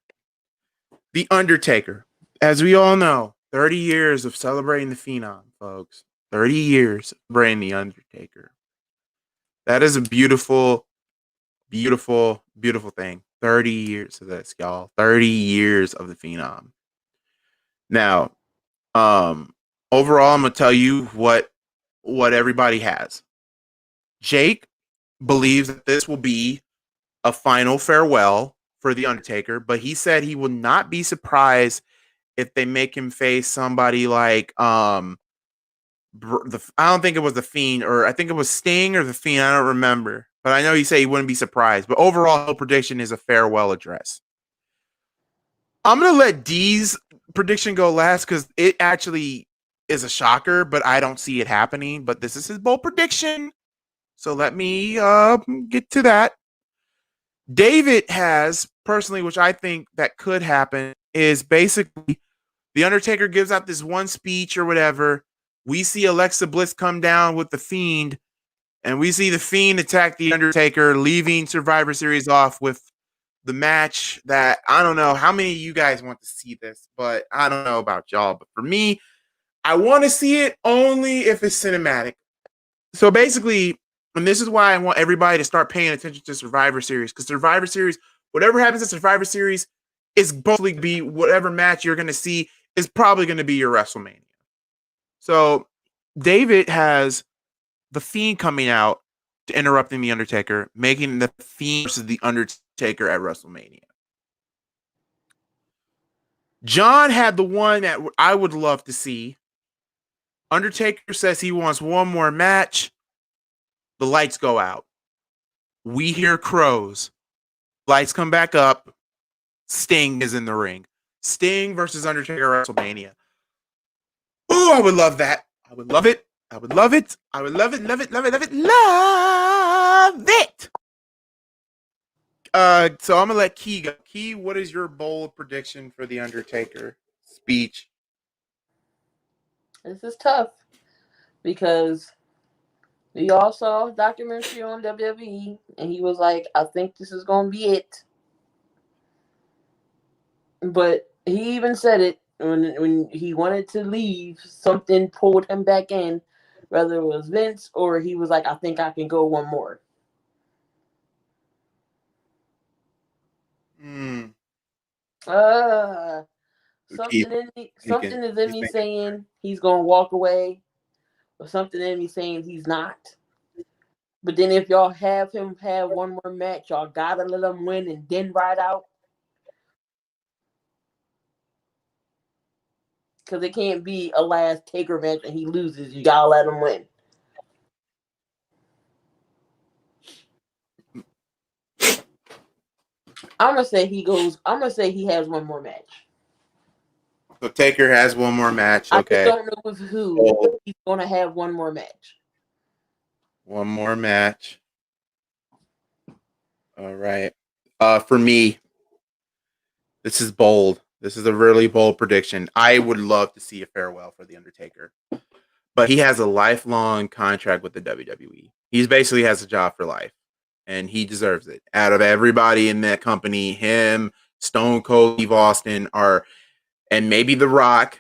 S1: The Undertaker. As we all know, 30 years of celebrating the Phenom, folks. 30 years of celebrating the Undertaker. That is a beautiful Beautiful, beautiful thing. 30 years of this, y'all. 30 years of the Phenom. Now, overall, I'm gonna tell you what everybody has. Jake believes that this will be a final farewell for the Undertaker, but he said he will not be surprised if they make him face somebody like I don't think it was the Fiend, or I think it was Sting or the Fiend. I don't remember, but I know he said he wouldn't be surprised. But overall, the prediction is a farewell address. I'm gonna let D's prediction go last because it actually is a shocker, but I don't see it happening. But this is his bold prediction, so let me get to that. David has personally, which I think that could happen, is basically the Undertaker gives out this one speech or whatever. We see Alexa Bliss come down with the Fiend, and we see the Fiend attack the Undertaker, leaving Survivor Series off with the match that I don't know how many of you guys want to see this, but I don't know about y'all. But for me, I want to see it only if it's cinematic. So basically, and this is why I want everybody to start paying attention to Survivor Series, because Survivor Series, whatever happens at Survivor Series, is probably be whatever match you're going to see is probably going to be your WrestleMania. So David has the Fiend coming out to interrupting the Undertaker, making the Fiend versus the Undertaker at WrestleMania. John had the one that I would love to see. Undertaker says he wants one more match. The lights go out. We hear crows. Lights come back up. Sting is in the ring. Sting versus Undertaker at WrestleMania. Oh, I would love that. I would love it. I would love it. I would love it, love it, love it, love it, love it. So I'm gonna let Key go. Key, what is your bold prediction for the Undertaker speech?
S2: This is tough because we all saw a documentary on WWE, and he was like, I think this is going to be it. But he even said it when he wanted to leave, something pulled him back in, whether it was Vince or he was like, I think I can go one more. Something is in me saying he's going to walk away, or something in me saying he's not. But then if y'all have him have one more match, y'all gotta let him win and then ride out. Because it can't be a last Taker match and he loses. You gotta let him win. I'm gonna say he has one more match.
S1: So Taker has one more match. Okay.
S2: I just don't know with who, but he's gonna have one more match.
S1: One more match. All right. For me, this is bold. This is a really bold prediction. I would love to see a farewell for the Undertaker, but he has a lifelong contract with the WWE. He basically has a job for life, and he deserves it. Out of everybody in that company, him, Stone Cold Steve Austin and maybe The Rock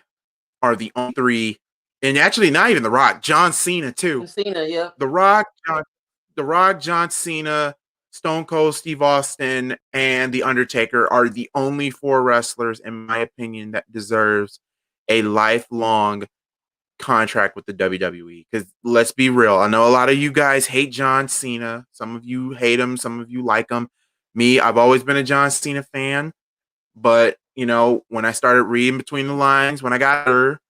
S1: are the only three, and actually not even The Rock, John Cena too.
S2: Cena, yeah.
S1: The Rock, John Cena, Stone Cold Steve Austin, and The Undertaker are the only four wrestlers, in my opinion, that deserves a lifelong contract with the WWE. Because let's be real, I know a lot of you guys hate John Cena. Some of you hate him, some of you like him. Me, I've always been a John Cena fan, but you know, when I started reading between the lines, when I got her,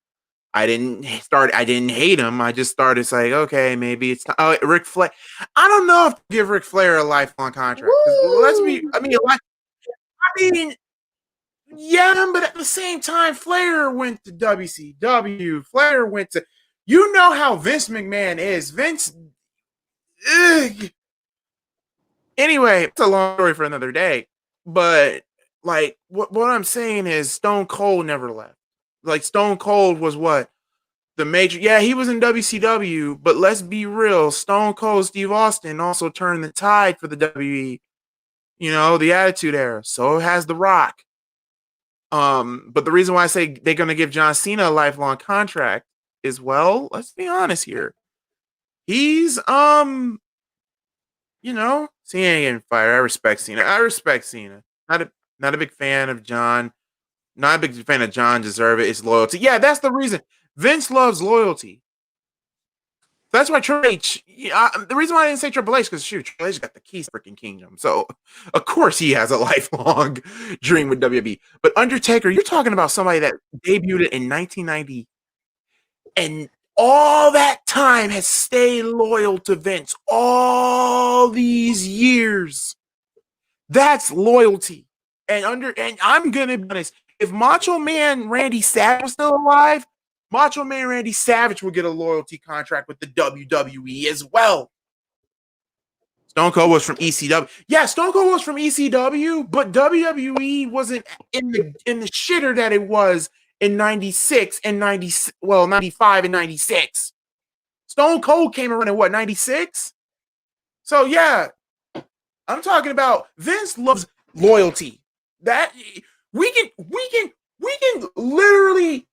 S1: I didn't hate him. I just started saying, okay, maybe it's time. Oh, Ric Flair. I don't know if to give Ric Flair a lifelong contract. Yeah, but at the same time, Flair went to WCW. Flair went to, you know how Vince McMahon is. Vince. Ugh. Anyway, it's a long story for another day. But like, what I'm saying is, Stone Cold never left. Like, Stone Cold was what? The major, yeah, he was in WCW, but let's be real. Stone Cold Steve Austin also turned the tide for the WWE. You know, the Attitude Era. So has The Rock. But the reason why I say they're going to give John Cena a lifelong contract is, well, let's be honest here. He's Cena ain't getting fired. I respect Cena. Not a big fan of John. Not a big fan of John Deserve it. It's loyalty. Yeah, that's the reason. Vince loves loyalty. That's why Triple H. The reason why I didn't say Triple H because Triple H got the keys to freaking kingdom. So of course he has a lifelong dream with WWE. But Undertaker, you're talking about somebody that debuted in 1990, and all that time has stayed loyal to Vince. All these years, that's loyalty. And I'm gonna be honest. If Macho Man Randy Savage was still alive, Macho Man Randy Savage would get a loyalty contract with the WWE as well. Stone Cold was from ECW. Yeah, Stone Cold was from ECW, but WWE wasn't in the shitter that it was in 96 and 95 and 96. Stone Cold came around in what, 96? So yeah, I'm talking about Vince loves loyalty. That we can literally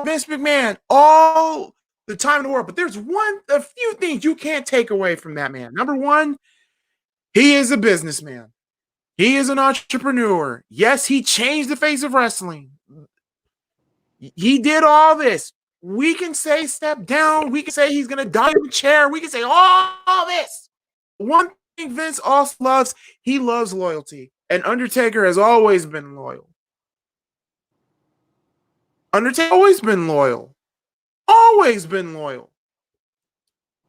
S1: Vince McMahon all the time in the world, but there's a few things you can't take away from that man. Number one, he is a businessman. He is an entrepreneur. Yes, he changed the face of wrestling. He did all this. We can say step down. We can say he's going to die in the chair. We can say all this. One thing Vince also loves, he loves loyalty. And Undertaker has always been loyal. Undertaker always been loyal. Always been loyal.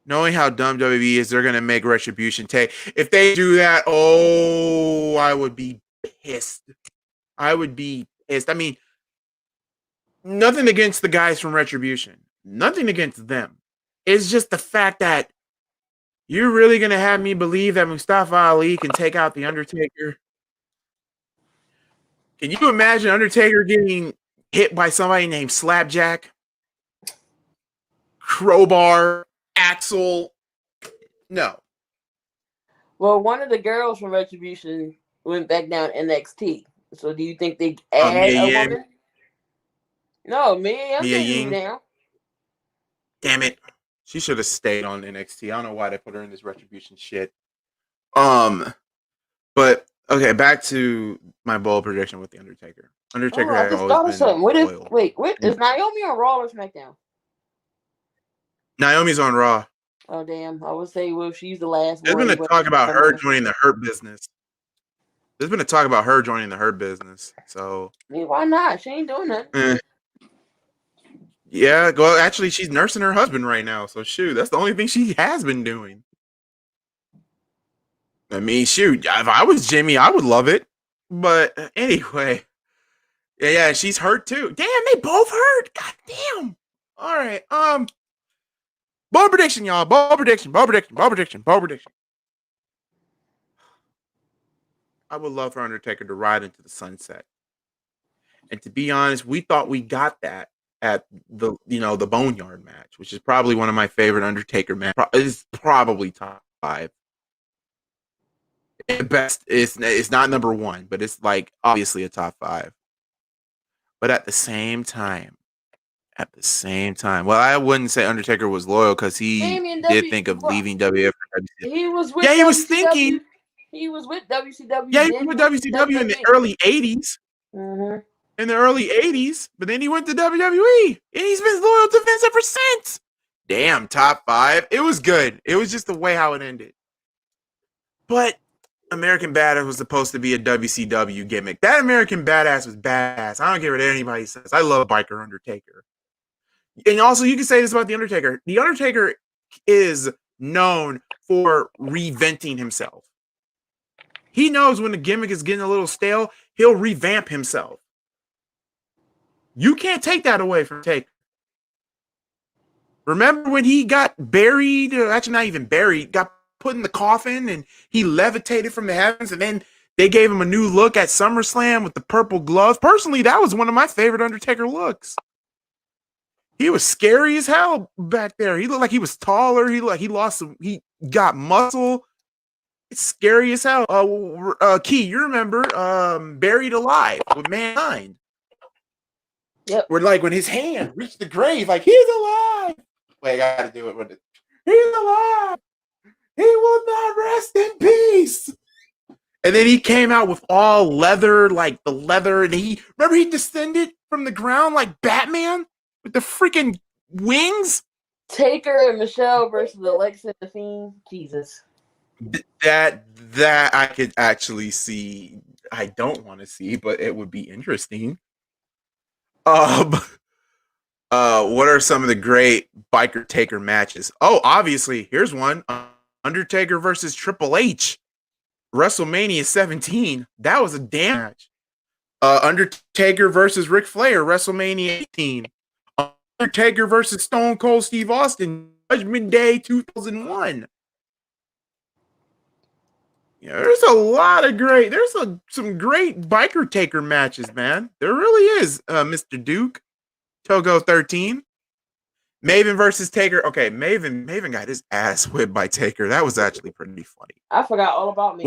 S1: Knowing how dumb WWE is, they're going to make Retribution take. If they do that, I would be pissed. I would be pissed. I mean, nothing against the guys from Retribution. Nothing against them. It's just the fact that you're really going to have me believe that Mustafa Ali can take out The Undertaker? Can you imagine Undertaker getting hit by somebody named Slapjack? Crowbar? Axel? No.
S2: Well, one of the girls from Retribution went back down NXT. So do you think they add a woman? No, Mia Ying down.
S1: Damn it. She should have stayed on NXT. I don't know why they put her in this Retribution shit. But okay, back to my bold prediction with the Undertaker. Undertaker
S2: I just thought of something. Wait, is Naomi on Raw or SmackDown?
S1: Naomi's on Raw.
S2: Oh damn! I would say, well, she's the last.
S1: There's been a talk about her joining the Hurt Business. So
S2: I mean, why not? She ain't doing that.
S1: Yeah, well, actually, she's nursing her husband right now. So shoot, that's the only thing she has been doing. I mean, shoot, if I was Jimmy, I would love it. But anyway, yeah, she's hurt too. Damn, they both hurt. God damn. All right. Bold prediction, y'all. Bold prediction. I would love for Undertaker to ride into the sunset. And to be honest, we thought we got that at the Boneyard match, which is probably one of my favorite Undertaker matches. It's probably top 5. At best, it's not number 1, but it's like obviously a top 5. But at the same time, well, I wouldn't say Undertaker was loyal because he did think of leaving WWF for WCW.
S2: He was with
S1: he was thinking.
S2: He was with WCW.
S1: Yeah, he was with WCW in the early 80s.
S2: Mm-hmm.
S1: In the early 80s, but then he went to WWE, and he's been loyal to Vince ever since. Damn, top 5. It was good. It was just the way how it ended. But American Badass was supposed to be a WCW gimmick. That American Badass was badass. I don't care what anybody says. I love Biker Undertaker. And also, you can say this about The Undertaker. The Undertaker is known for reinventing himself. He knows when the gimmick is getting a little stale, he'll revamp himself. You can't take that away from Taker. Remember when he got buried, actually not even buried, got put in the coffin and he levitated from the heavens, and then they gave him a new look at SummerSlam with the purple gloves. Personally, that was one of my favorite Undertaker looks. He was scary as hell back there. He looked like he was taller. He got muscle. It's scary as hell. Key, you remember Buried Alive with Mankind?
S2: Yep.
S1: Where like when his hand reached the grave, like he's alive. Wait, I gotta do it with it. He's alive. He will not rest in peace. And then he came out with all leather, like the leather, and he descended from the ground like Batman with the freaking wings.
S2: Taker and Michelle versus Alexa and the Fiend. Jesus.
S1: That I could actually see. I don't want to see, but it would be interesting. What are some of the great biker Taker matches? Oh, obviously, here's one: Undertaker versus Triple H, WrestleMania 17. That was a damn match. Undertaker versus Ric Flair, WrestleMania 18. Undertaker versus Stone Cold Steve Austin, Judgment Day 2001. Yeah, there's a lot of great. There's some great biker Taker matches, man. There really is, Mr. Duke. Togo 13. Maven versus Taker. Okay, Maven got his ass whipped by Taker. That was actually pretty funny.
S2: I forgot all about Maven.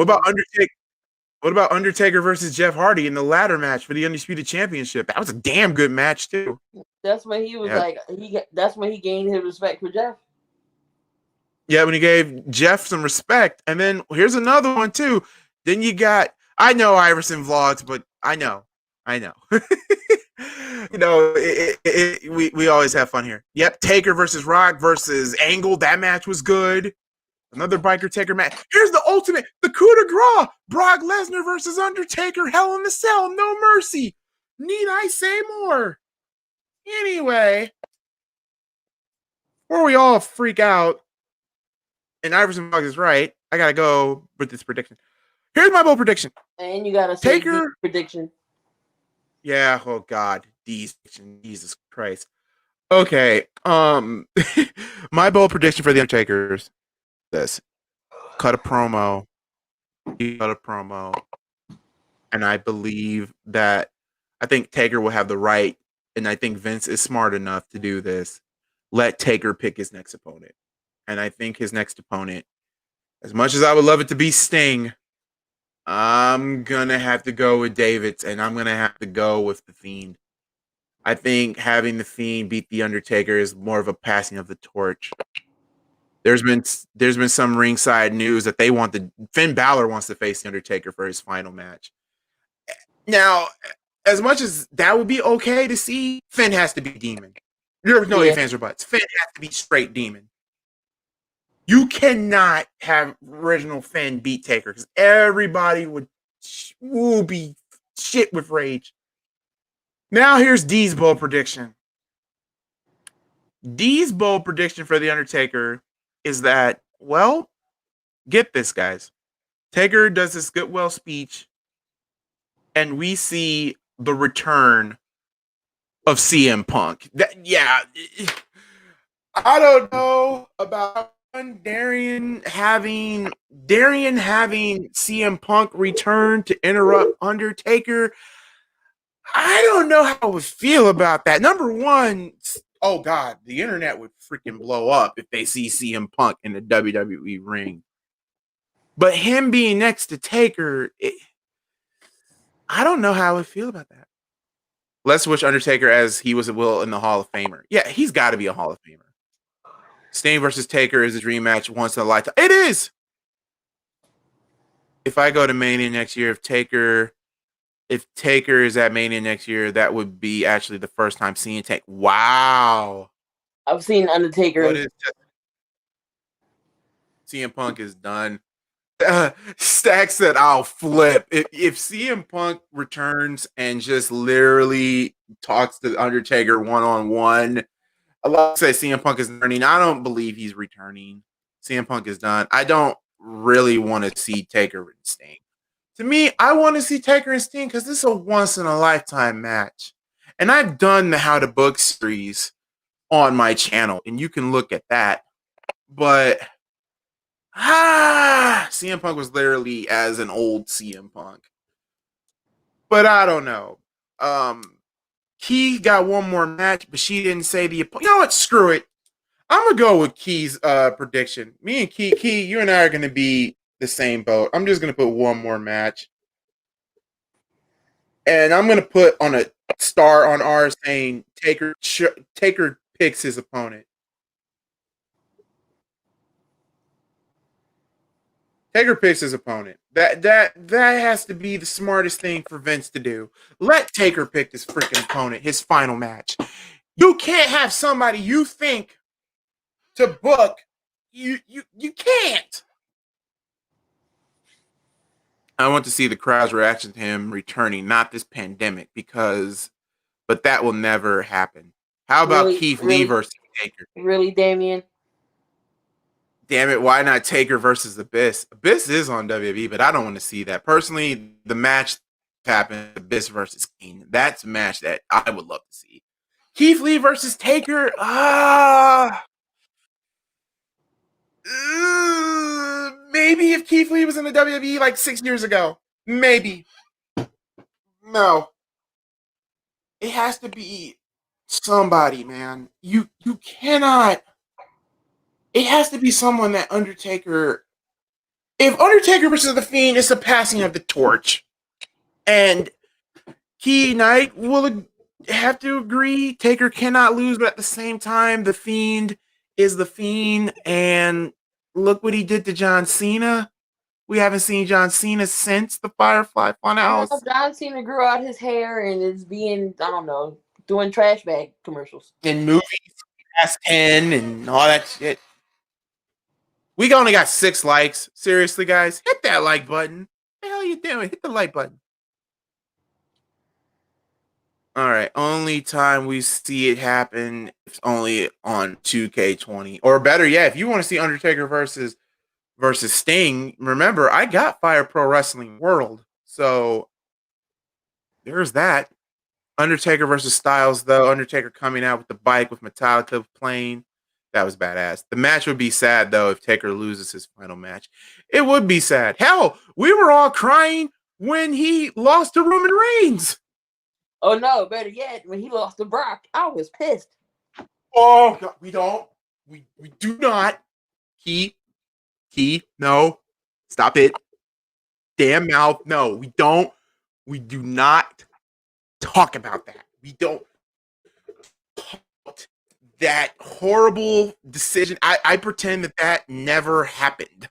S1: What about Undertaker versus Jeff Hardy in the ladder match for the Undisputed Championship? That was a damn good match too.
S2: That's when he was that's when he gained his respect for Jeff.
S1: Yeah, when he gave Jeff some respect. And then here's another one too. Then you got, I know Iverson vlogs, but I know. You know, we always have fun here. Yep, Taker versus Rock versus Angle. That match was good. Another biker Taker match. Here's the ultimate, the coup de grace. Brock Lesnar versus Undertaker. Hell in the Cell. No mercy. Need I say more? Anyway, before we all freak out, and Iverson Vlogs is right, I gotta go with this prediction. Here's my bold prediction.
S2: And you gotta say Taker prediction.
S1: Yeah, oh God. Jesus Christ. Okay. My bold prediction for the Undertaker is this. Cut a promo. And I believe that I think Taker will have the right, and I think Vince is smart enough to do this. Let Taker pick his next opponent. And I think his next opponent, as much as I would love it to be Sting, I'm gonna have to go with Davids, and I'm gonna have to go with the Fiend. I think having the Fiend beat the Undertaker is more of a passing of the torch. There's been some ringside news that Finn Balor wants to face the Undertaker for his final match. Now, as much as that would be okay to see, Finn has to be Demon. There's no ifs, ands, or buts. Finn has to be straight Demon. You cannot have original Finn beat Taker because everybody would be shit with rage. Now here's D's bold prediction. D's bold prediction for The Undertaker is that, well, get this, guys. Taker does this goodwill speech, and we see the return of CM Punk. I don't know about Darian having CM Punk return to interrupt Undertaker. I don't know how I would feel about that. Number one, oh God, the internet would freaking blow up if they see CM Punk in the WWE ring. But him being next to Taker, I don't know how I would feel about that. Let's wish Undertaker as he was in the Hall of Famer. Yeah, he's got to be a Hall of Famer. Sting versus Taker is a dream match once in a lifetime. It is. If I go to Mania next year, if Taker is at Mania next year, that would be actually the first time seeing Taker. Wow.
S2: I've seen Undertaker.
S1: CM Punk is done. Stack said, I'll flip. If CM Punk returns and just literally talks to Undertaker one-on-one, a lot say CM Punk is returning. I don't believe he's returning. CM Punk is done. I don't really want to see Taker and Sting. To me, I want to see Taker and Sting because this is a once-in-a-lifetime match. And I've done the How to Book series on my channel, and you can look at that. But CM Punk was literally as an old CM Punk. But I don't know. Key got one more match, but she didn't say the opponent. You know what? Screw it. I'm going to go with Key's prediction. Me and Key, you and I are going to be the same boat. I'm just going to put one more match. And I'm going to put on a star on ours saying Taker picks his opponent. Taker picks his opponent. That has to be the smartest thing for Vince to do. Let Taker pick his freaking opponent, his final match. You can't have somebody you think to book. You can't. I want to see the crowd's reaction to him returning, not this pandemic, but that will never happen. How about Keith Lee versus Taker?
S2: Really, Damien?
S1: Damn it, why not Taker versus Abyss? Abyss is on WWE, but I don't want to see that. Personally, the match happened, Abyss versus King. That's a match that I would love to see. Keith Lee versus Taker? Maybe if Keith Lee was in the WWE like 6 years ago. Maybe. No. It has to be somebody, man. You cannot. It has to be someone that Undertaker. If Undertaker versus The Fiend is the passing of the torch, and Key Knight will have to agree, Taker cannot lose, but at the same time, The Fiend is The Fiend, and look what he did to John Cena. We haven't seen John Cena since the Firefly Funhouse.
S2: John Cena grew out his hair and is being, I don't know, doing trash bag commercials.
S1: In movies, Fast 10 and all that shit. We only got 6 likes. Seriously, guys, hit that like button. What the hell are you doing? Hit the like button. All right. Only time we see it happen is only on 2K20. Or better yet, if you want to see Undertaker versus Sting, remember, I got Fire Pro Wrestling World. So there's that. Undertaker versus Styles, though. Undertaker coming out with the bike with Metallica playing. That was badass. The match would be sad, though, if Taker loses his final match. It would be sad. Hell, we were all crying when he lost to Roman Reigns.
S2: Oh, no. Better yet, when he lost to Brock, I was pissed.
S1: Oh, God, we don't. We do not. Key, no. Stop it. Damn mouth. No, we don't. We do not talk about that. We don't. That horrible decision. I pretend that never happened.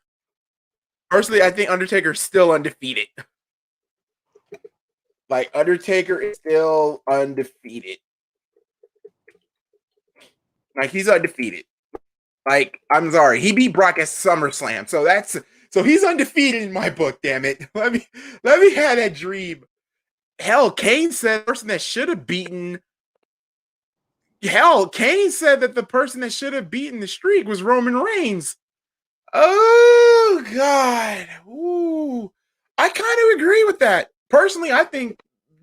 S1: Personally, I think Undertaker is still undefeated. Like, Undertaker is still undefeated. Like, he's undefeated. Like, I'm sorry. He beat Brock at SummerSlam. So he's undefeated in my book, damn it. Let me have that dream. Hell, Kane said the person that should have beaten. Hell, Kane said that the person that should have beaten the streak was Roman Reigns. Oh, God. Ooh. I kind of agree with that. Personally, I think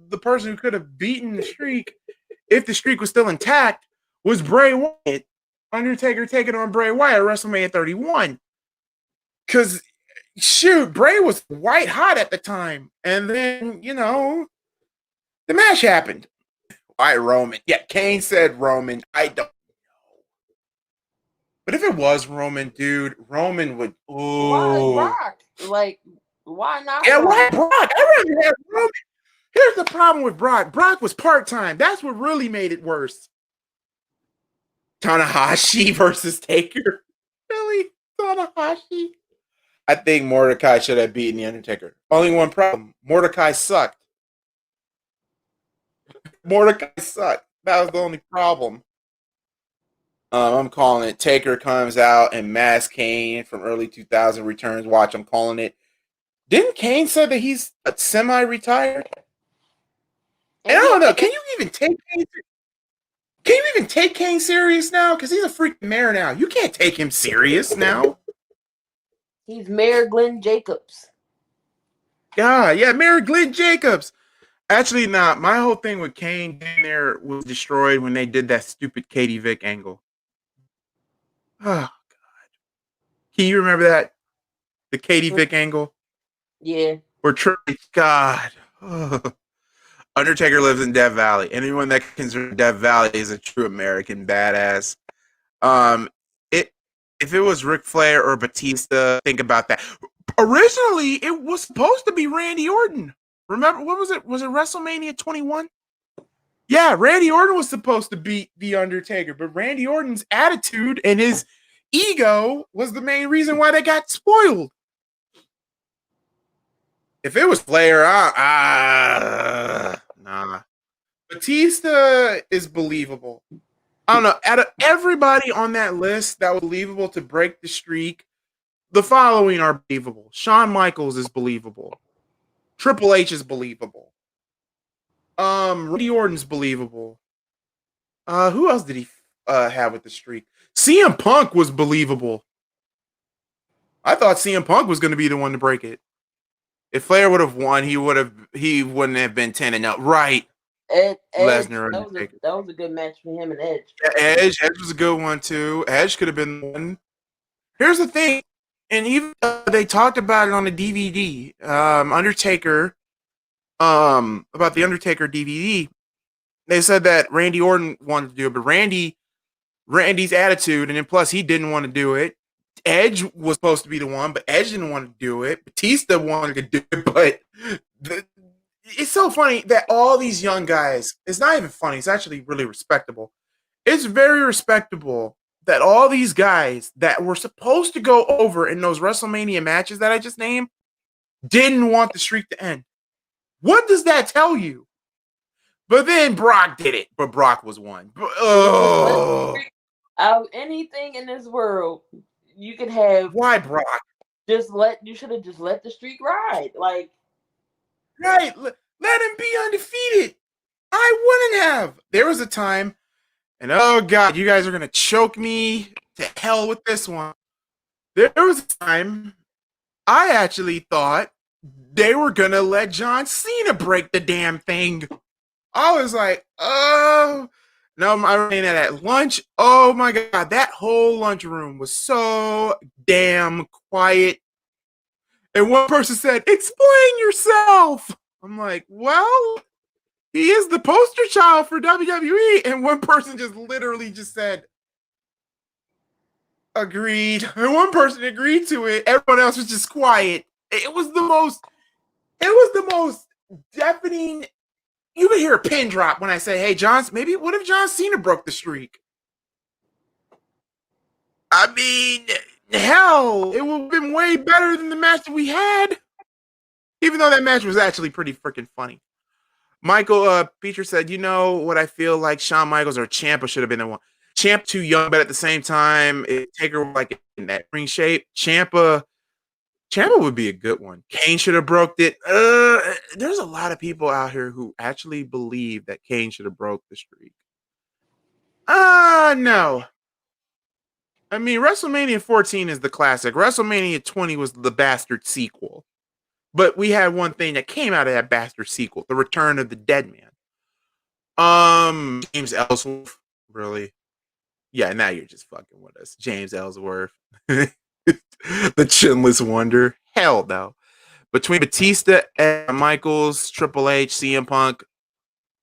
S1: the person who could have beaten the streak, if the streak was still intact, was Bray Wyatt. Undertaker taking on Bray Wyatt at WrestleMania 31. Because, shoot, Bray was white hot at the time. And then, the match happened. Why Roman? Yeah, Kane said Roman. I don't know. But if it was Roman, dude, Roman would. Ooh.
S2: Why Brock? Like, why not?
S1: Yeah, why Brock? I rather have Roman. Here's the problem with Brock. Brock was part-time. That's what really made it worse. Tanahashi versus Taker. Really? Tanahashi? I think Mordecai should have beaten The Undertaker. Only one problem. Mordecai sucked. Mordecai sucked. That was the only problem. I'm calling it. Taker comes out and Mass Kane from early 2000 returns. Watch, I'm calling it. Didn't Kane say that he's semi-retired? And I don't know. Can you even take Kane? Can you even take Kane serious now? Because he's a freaking mayor now. You can't take him serious now.
S2: He's Mayor Glenn Jacobs.
S1: Yeah, Mayor Glenn Jacobs. Actually, not. My whole thing with Kane being there was destroyed when they did that stupid Katie Vick angle. Oh, God. Can you remember that? The Katie Vick angle?
S2: Yeah.
S1: Where God. Oh. Undertaker lives in Death Valley. Anyone that considers Death Valley is a true American badass. If it was Ric Flair or Batista, think about that. Originally, it was supposed to be Randy Orton. Remember, what was it? Was it WrestleMania 21? Yeah, Randy Orton was supposed to beat The Undertaker, but Randy Orton's attitude and his ego was the main reason why they got spoiled. If it was Flair, nah. Batista is believable. I don't know. Out of everybody on that list that was believable to break the streak, the following are believable. Shawn Michaels is believable. Triple H is believable. Randy Orton's believable. Who else did he have with the streak? CM Punk was believable. I thought CM Punk was going to be the one to break it. If Flair would have won, he wouldn't have been 10-0. Right.
S2: Edge,
S1: Lesnar.
S2: That was a good match for him and Edge.
S1: Yeah, Edge was a good one too. Edge could have been one. Here's the thing, and even they talked about it on the DVD. Undertaker, about the Undertaker DVD. They said that Randy Orton wanted to do it, but Randy's attitude, and then plus he didn't want to do it. Edge was supposed to be the one, but Edge didn't want to do it. Batista wanted to do it, but it's so funny that all these young guys, it's not even funny, it's actually really respectable. It's very respectable that all these guys that were supposed to go over in those WrestleMania matches that I just named didn't want the streak to end. What does that tell you? But then Brock did it, but Brock was one.
S2: Out of anything in this world, you could have.
S1: Why Brock?
S2: You should have just let the streak ride. Like,
S1: right, let him be undefeated. I wouldn't have. There was a time, and oh God, you guys are gonna choke me to hell with this one. There was a time I actually thought they were gonna let John Cena break the damn thing. I was like, oh no, I ran at lunch. Oh my God, that whole lunchroom was so damn quiet. And one person said, explain yourself. I'm like, well, he is the poster child for WWE. And one person just literally just said, agreed. And one person agreed to it. Everyone else was just quiet. It was the most deafening. You could hear a pin drop when I say, hey, what if John Cena broke the streak? I mean, hell, it would have been way better than the match that we had. Even though that match was actually pretty freaking funny. Michael Peter said, you know what I feel like Shawn Michaels or Champa should have been the one. Champ too young, but at the same time, Taker like in that ring shape. Champa would be a good one. Kane should have broke it. There's a lot of people out here who actually believe that Kane should have broke the streak. No. I mean, WrestleMania 14 is the classic. WrestleMania 20 was the bastard sequel. But we had one thing that came out of that bastard sequel, the Return of the Dead Man. James Ellsworth, really? Yeah, now you're just fucking with us. James Ellsworth. The Chinless Wonder. Hell no. Between Batista and Michaels, Triple H, CM Punk,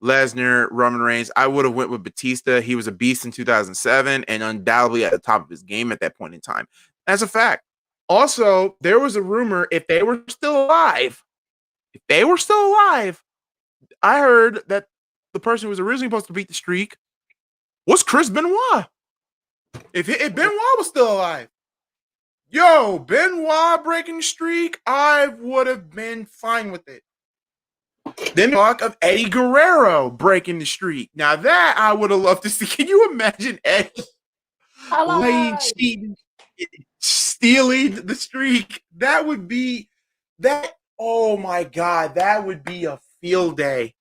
S1: Lesnar, Roman Reigns, I would have went with Batista. He was a beast in 2007 and undoubtedly at the top of his game at that point in time. That's a fact. Also, there was a rumor if they were still alive, I heard that the person who was originally supposed to beat the streak was Chris Benoit. If Benoit was still alive, Benoit breaking the streak, I would have been fine with it. Then talk of Eddie Guerrero breaking the streak. Now that I would have loved to see. Can you imagine Eddie playing cheating, stealing the streak? That would be that. Oh my God, that would be a field day.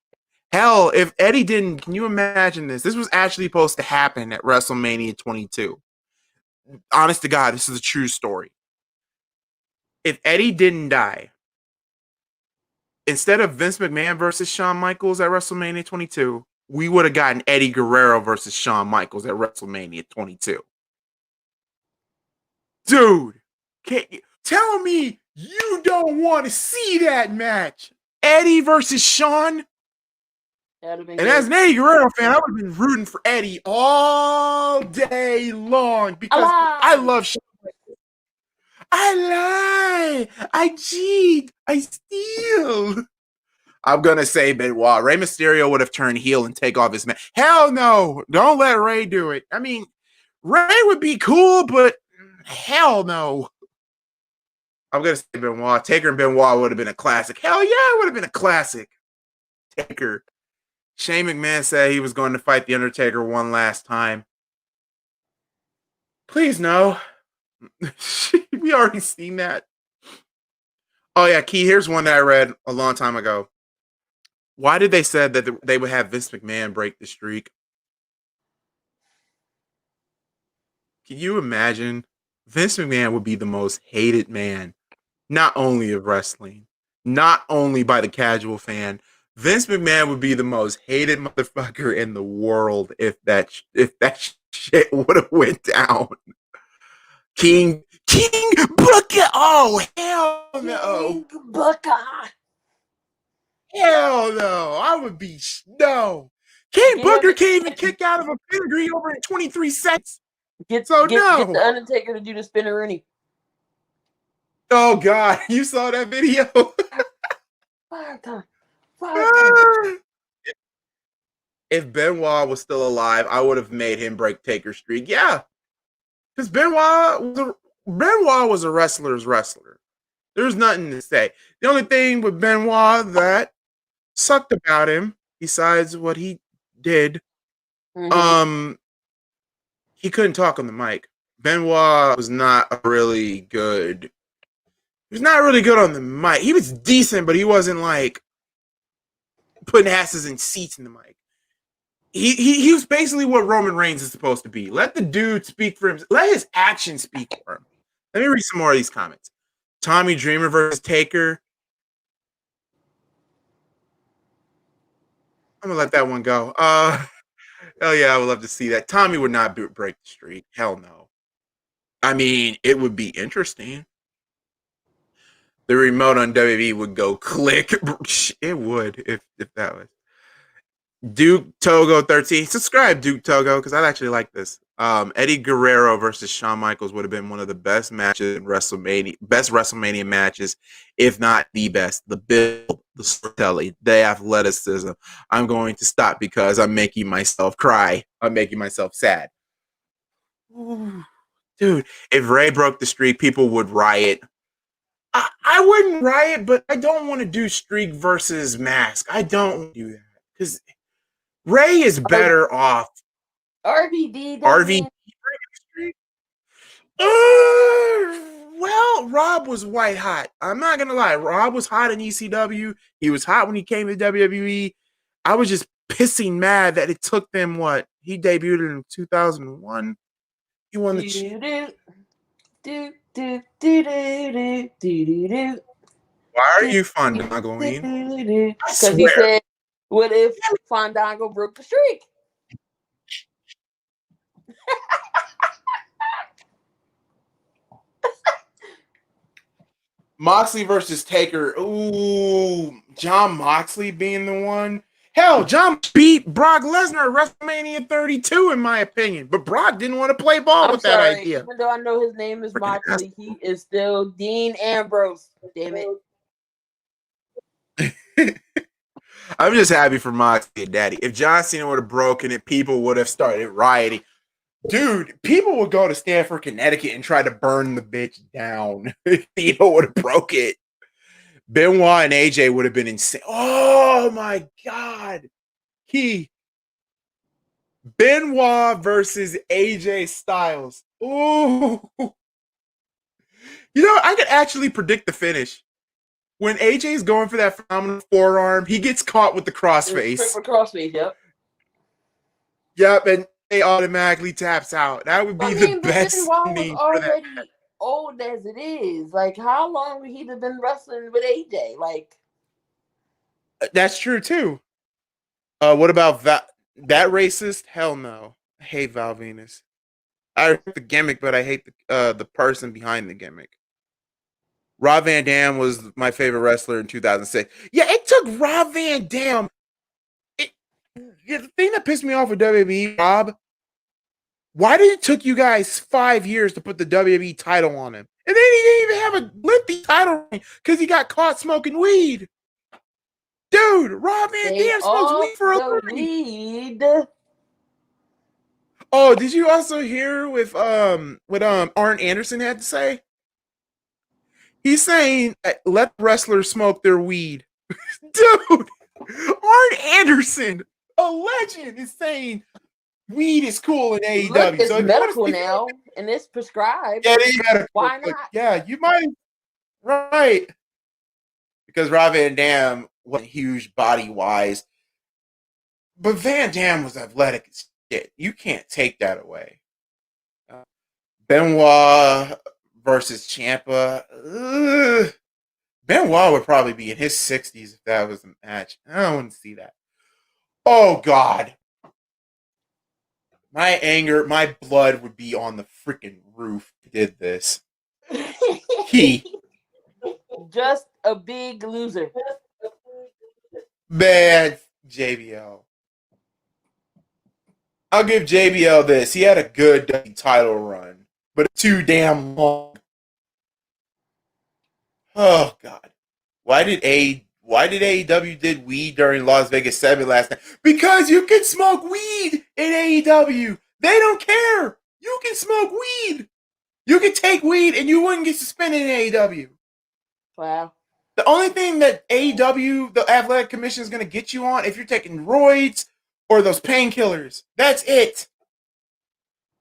S1: Hell, if Eddie didn't, can you imagine this? This was actually supposed to happen at WrestleMania 22. Honest to God, this is a true story. If Eddie didn't die, instead of Vince McMahon versus Shawn Michaels at WrestleMania 22, we would have gotten Eddie Guerrero versus Shawn Michaels at WrestleMania 22. Dude, tell me you don't want to see that match. Eddie versus Shawn. And as an Eddie Guerrero fan, I would have been rooting for Eddie all day long because I love Shawn. I lie. I cheat. I steal. I'm going to say Benoit. Rey Mysterio would have turned heel and take off his mask. Hell no. Don't let Rey do it. I mean, Rey would be cool, but hell no. I'm gonna say Benoit. Taker and Benoit would have been a classic. Hell yeah, it would have been a classic. Taker. Shane McMahon said he was going to fight the Undertaker one last time. Please no. We already seen that. Oh yeah, Key. Here's one that I read a long time ago. Why did they said that they would have Vince McMahon break the streak? Can you imagine? Vince McMahon would be the most hated man, not only of wrestling, not only by the casual fan. Vince McMahon would be the most hated motherfucker in the world if that shit would have went down. King Booker. Oh hell no.
S2: King Booker.
S1: Hell no. I would be no. King Booker can't even kick out of a pedigree over in 23 seconds.
S2: Get the Undertaker to do the spinneroonie.
S1: Oh God, you saw that video?
S2: Fire time.
S1: If Benoit was still alive, I would have made him break Taker's streak. Yeah. Because Benoit was a wrestler's wrestler. There's nothing to say. The only thing with Benoit that sucked about him, besides what he did, he couldn't talk on the mic. Benoit was not really good. He was not really good on the mic. He was decent, but he wasn't like putting asses in seats in the mic. He was basically what Roman Reigns is supposed to be. Let the dude speak for him. Let his actions speak for him. Let me read some more of these comments. Tommy Dreamer versus Taker. I'm gonna let that one go. Hell yeah, I would love to see that. Tommy would not break the streak. Hell no. I mean, it would be interesting. The remote on WWE would go click. It would if that was. Duke Togo 13. Subscribe, Duke Togo, because I actually like this. Eddie Guerrero versus Shawn Michaels would have been one of the best matches in WrestleMania, best WrestleMania matches, if not the best. The build, the storytelling, the athleticism. I'm going to stop because I'm making myself cry. I'm making myself sad. Ooh. Dude, if Ray broke the streak, people would riot. I wouldn't riot, but I don't want to do streak versus mask. I don't want to do that because Ray is better off.
S2: RVD.
S1: Well, Rob was white hot. I'm not gonna lie. Rob was hot in ECW. He was hot when he came to WWE. I was just pissing mad that it took them what? He debuted in 2001. He won the. Why are you Fandangoing?
S2: Because he said, "What if Fandango broke the streak?"
S1: Moxley versus Taker. Ooh, John Moxley being the one. Hell, John beat Brock Lesnar at WrestleMania 32, in my opinion. But Brock didn't want to play ball with that idea.
S2: Even though I know his name is Moxley, he is still Dean Ambrose. Damn it.
S1: I'm just happy for Moxley and Daddy. If John Cena would have broken it, people would have started rioting. Dude, people would go to Stamford, Connecticut and try to burn the bitch down if Cena would have broke it. Benoit and AJ would have been insane. Oh my God. Benoit versus AJ Styles. Ooh. You know, I could actually predict the finish. When AJ's going for that phenomenal forearm, he gets caught with the crossface.
S2: Crossface, yep.
S1: Yep, and they automatically taps out. That would be the best ending for that.
S2: Old as it is, like how long would he have been wrestling with AJ? Like
S1: that's true too. What about that racist? Hell no. I hate Val Venus. I hate the gimmick, but I hate the person behind the gimmick. Rob Van Dam was my favorite wrestler in 2006. Yeah, it took Rob Van Dam. The thing that pissed me off with WWE, Rob, why did it took you guys 5 years to put the WWE title on him? And then he didn't even have a lengthy title because he got caught smoking weed. Dude, Rob Van Dam smokes weed for a living. Oh, did you also hear what Arn Anderson had to say? He's saying let wrestlers smoke their weed. Dude, Arn Anderson, a legend, is saying weed is cool in AEW.
S2: Look, it's
S1: so
S2: medical now, and it's prescribed.
S1: Yeah, they medical.
S2: Why not?
S1: Yeah, you might right. Because Rob Van Dam wasn't huge body wise, but Van Dam was athletic as shit. You can't take that away. Benoit versus Champa. Benoit would probably be in his 60s if that was a match. I don't want to see that. Oh, God. My anger, my blood would be on the freaking roof if he did this.
S2: Just a big loser.
S1: Bad JBL. I'll give JBL this. He had a good title run, but too damn long. Oh, God. Why did AEW did weed during Las Vegas 7 last night? Because you can smoke weed in AEW. They don't care. You can smoke weed. You can take weed and you wouldn't get suspended in AEW.
S2: Wow.
S1: The only thing that AEW, the Athletic Commission, is going to get you on if you're taking roids or those painkillers. That's it.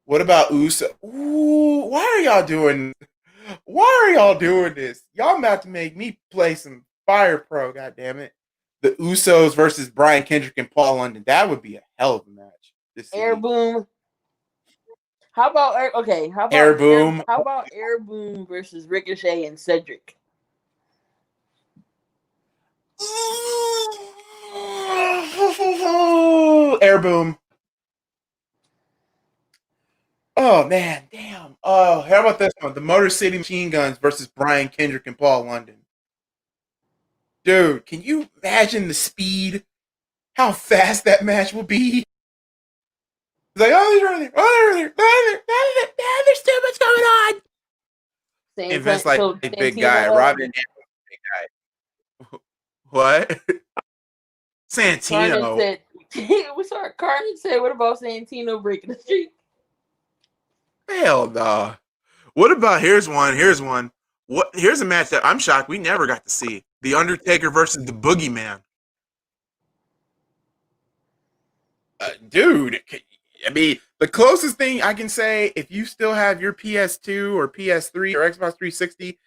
S1: What about Uso? Ooh, why are y'all doing this? Y'all about to make me play some Fire Pro, goddammit. The Usos versus Brian Kendrick and Paul London. That would be a hell of a match.
S2: Air Boom. How about
S1: Air Boom?
S2: How about Air Boom versus Ricochet and Cedric?
S1: Air Boom. Oh, man, damn. Oh, how about this one? The Motor City Machine Guns versus Brian Kendrick and Paul London. Dude, can you imagine the speed? How fast that match will be? It's like, they're there. There's too much going on. And Vince like a big guy. Robin, big guy. What? Santino.
S2: Carmen said, what about Santino breaking the streak?
S1: Hell no. What about here's one. Here's a match that I'm shocked we never got to see. The Undertaker versus the Boogie Man. Dude, I mean, the closest thing I can say, if you still have your PS2 or PS3 or Xbox 360,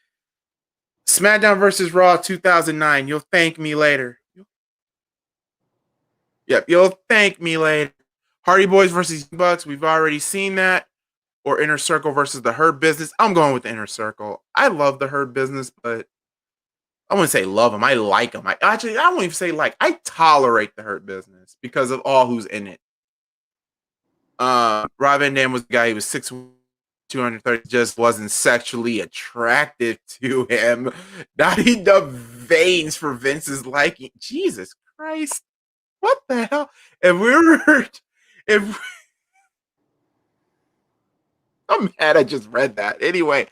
S1: SmackDown versus Raw 2009, you'll thank me later. Yep, you'll thank me later. Hardy Boys versus Bucks, we've already seen that. Or Inner Circle versus the Hurt Business. I'm going with the Inner Circle. I love the Hurt Business, but I wouldn't say love them. I like them. I won't even say like. I tolerate the Hurt Business because of all who's in it. Rob Van Dam was the guy. He was 6'2", 230. Just wasn't sexually attractive to him. Not enough veins for Vince's liking. Jesus Christ. What the hell? I'm mad I just read that. Anyway,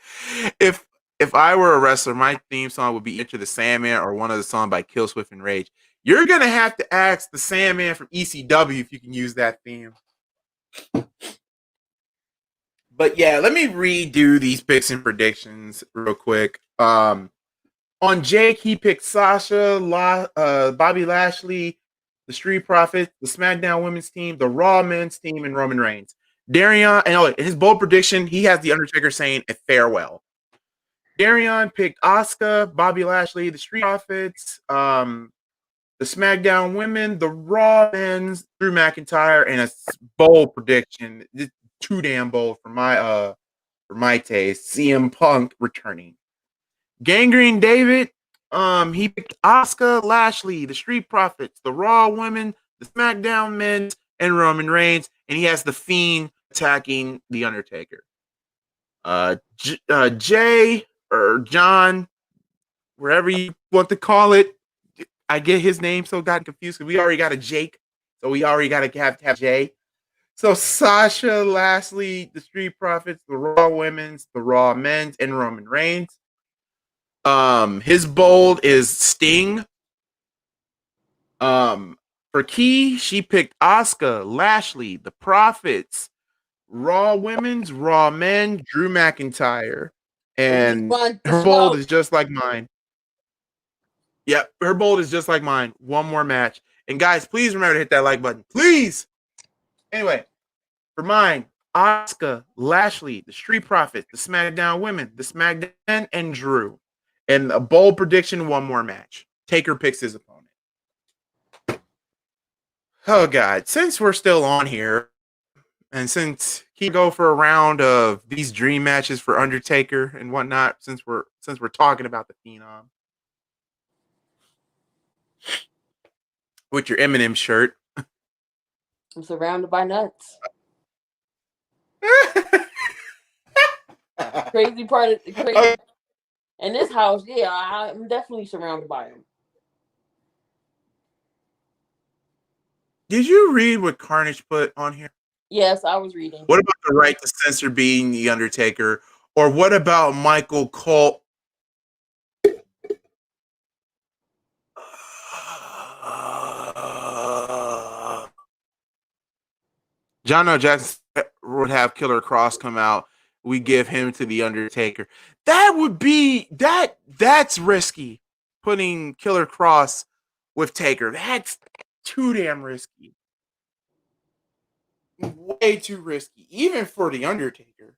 S1: if I were a wrestler, my theme song would be Enter the Sandman or one of the songs by Killswift and Rage. You're going to have to ask the Sandman from ECW if you can use that theme. But yeah, let me redo these picks and predictions real quick. On Jake, he picked Sasha, Bobby Lashley, the Street Profits, the SmackDown Women's Team, the Raw Men's Team, and Roman Reigns. Darion, and his bold prediction, he has the Undertaker saying a farewell. Darion picked Asuka, Bobby Lashley, the Street Profits, the SmackDown Women, the Raw Men's, Drew McIntyre, and a bold prediction. It's too damn bold for my taste. CM Punk returning. Gangrene David, he picked Asuka, Lashley, the Street Profits, the Raw Women, the SmackDown Men's, and Roman Reigns, and he has the Fiend attacking the Undertaker. Jay or John, wherever you want to call it, I get his name so got confused because we already got a Jake, so we already got to have Jay. So Sasha, Lashley, the Street Profits, the Raw Women's, the Raw Men's, and Roman Reigns. His bold is Sting. For Key, she picked Asuka, Lashley, the Profits, Raw Women's, Raw Men, Drew McIntyre. And her bold is just like mine. Yep, her bold is just like mine. One more match. And guys, please remember to hit that like button. Please. Anyway, for mine, Asuka, Lashley, the Street Profits, the SmackDown Women, the SmackDown, and Drew. And a bold prediction, one more match. Taker picks his opponent. Oh, God. Since we're still on here, and since he go for a round of these dream matches for Undertaker and whatnot, since we're talking about the Phenom, with your Eminem shirt,
S2: I'm surrounded by nuts. Crazy part of crazy. In this house, yeah, I'm definitely surrounded by them.
S1: Did you read what Carnage put on here?
S2: Yes, I was reading.
S1: What about the right to censor being the Undertaker? Or what about Michael Cole? John L. Jackson would have Killer Cross come out. We give him to the Undertaker. That would be that's risky. Putting Killer Cross with Taker. That's too damn risky. Way too risky, even for the Undertaker.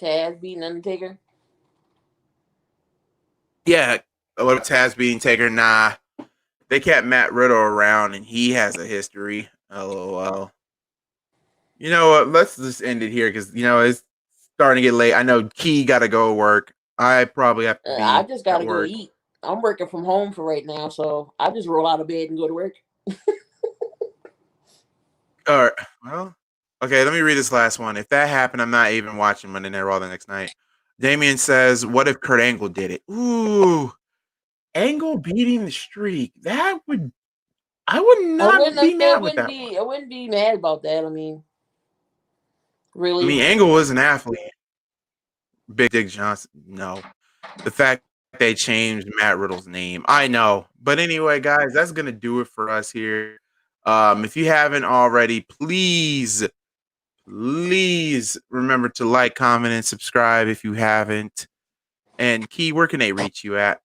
S2: Taz beating Undertaker.
S1: Yeah, what Taz beating Taker? Nah, they kept Matt Riddle around, and he has a history. LOL. You know what? Let's just end it here because it's starting to get late. I know Key got to go work. I probably have to be.
S2: I just gotta go
S1: work.
S2: eat. I'm working from home for right now, so I just roll out of bed and go to work.
S1: All right. Well, okay. Let me read this last one. If that happened, I'm not even watching Monday Night Raw the next night. Damien says, "What if Kurt Angle did it?" Ooh, Angle beating the streak. That would. I would not be mad with that.
S2: I wouldn't be mad about that. I mean, really.
S1: I mean, Angle was an athlete. Big Dick Johnson. No. The fact they changed Matt Riddle's name. I know. But anyway, guys, that's going to do it for us here. If you haven't already, please remember to like, comment, and subscribe if you haven't. And Key, where can they reach you at?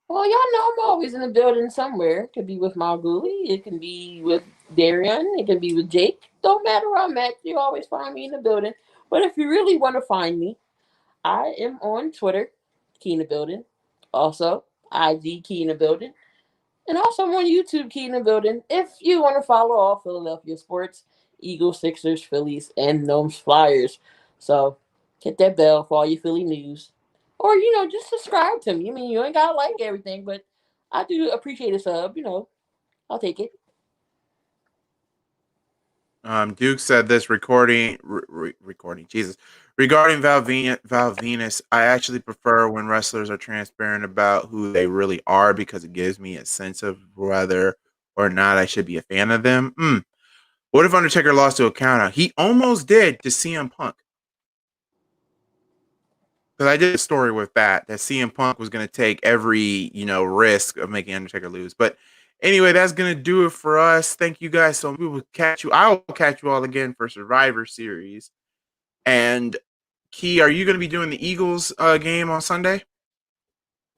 S2: Well, y'all know I'm always in the building somewhere. It could be with MalcGoolie. It can be with Darian. It can be with Jake. Don't matter where I'm at. You always find me in the building. But if you really want to find me, I am on Twitter, Key in the Building. Also, IG Key in the Building. And also I'm on YouTube, Key in the Building. If you want to follow all Philadelphia sports, Eagles, Sixers, Phillies, and Gnomes Flyers. So hit that bell for all your Philly news. Or, just subscribe to me. I mean, you ain't got to like everything, but I do appreciate a sub. I'll take it.
S1: Duke said this recording, Jesus. Regarding Val Venus, I actually prefer when wrestlers are transparent about who they really are because it gives me a sense of whether or not I should be a fan of them. What if Undertaker lost to Okada? He almost did to CM Punk. Because I did a story with that CM Punk was going to take every, risk of making Undertaker lose. But anyway, that's going to do it for us. Thank you guys so much. I will catch you all again for Survivor Series. And Key, are you going to be doing the Eagles game on Sunday?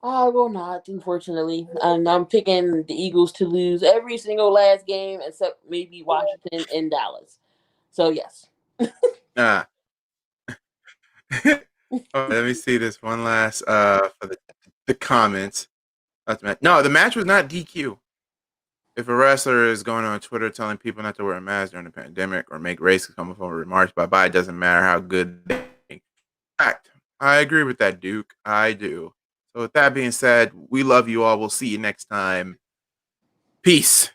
S2: I will not, unfortunately. I'm picking the Eagles to lose every single last game except maybe Washington and Dallas. So, yes.
S1: Let me see this one last for the comments. No, the match was not DQ. If a wrestler is going on Twitter telling people not to wear a mask during the pandemic or make racist homophobic remarks, bye-bye, it doesn't matter how good they think. Fact. I agree with that, Duke. I do. So with that being said, we love you all. We'll see you next time. Peace.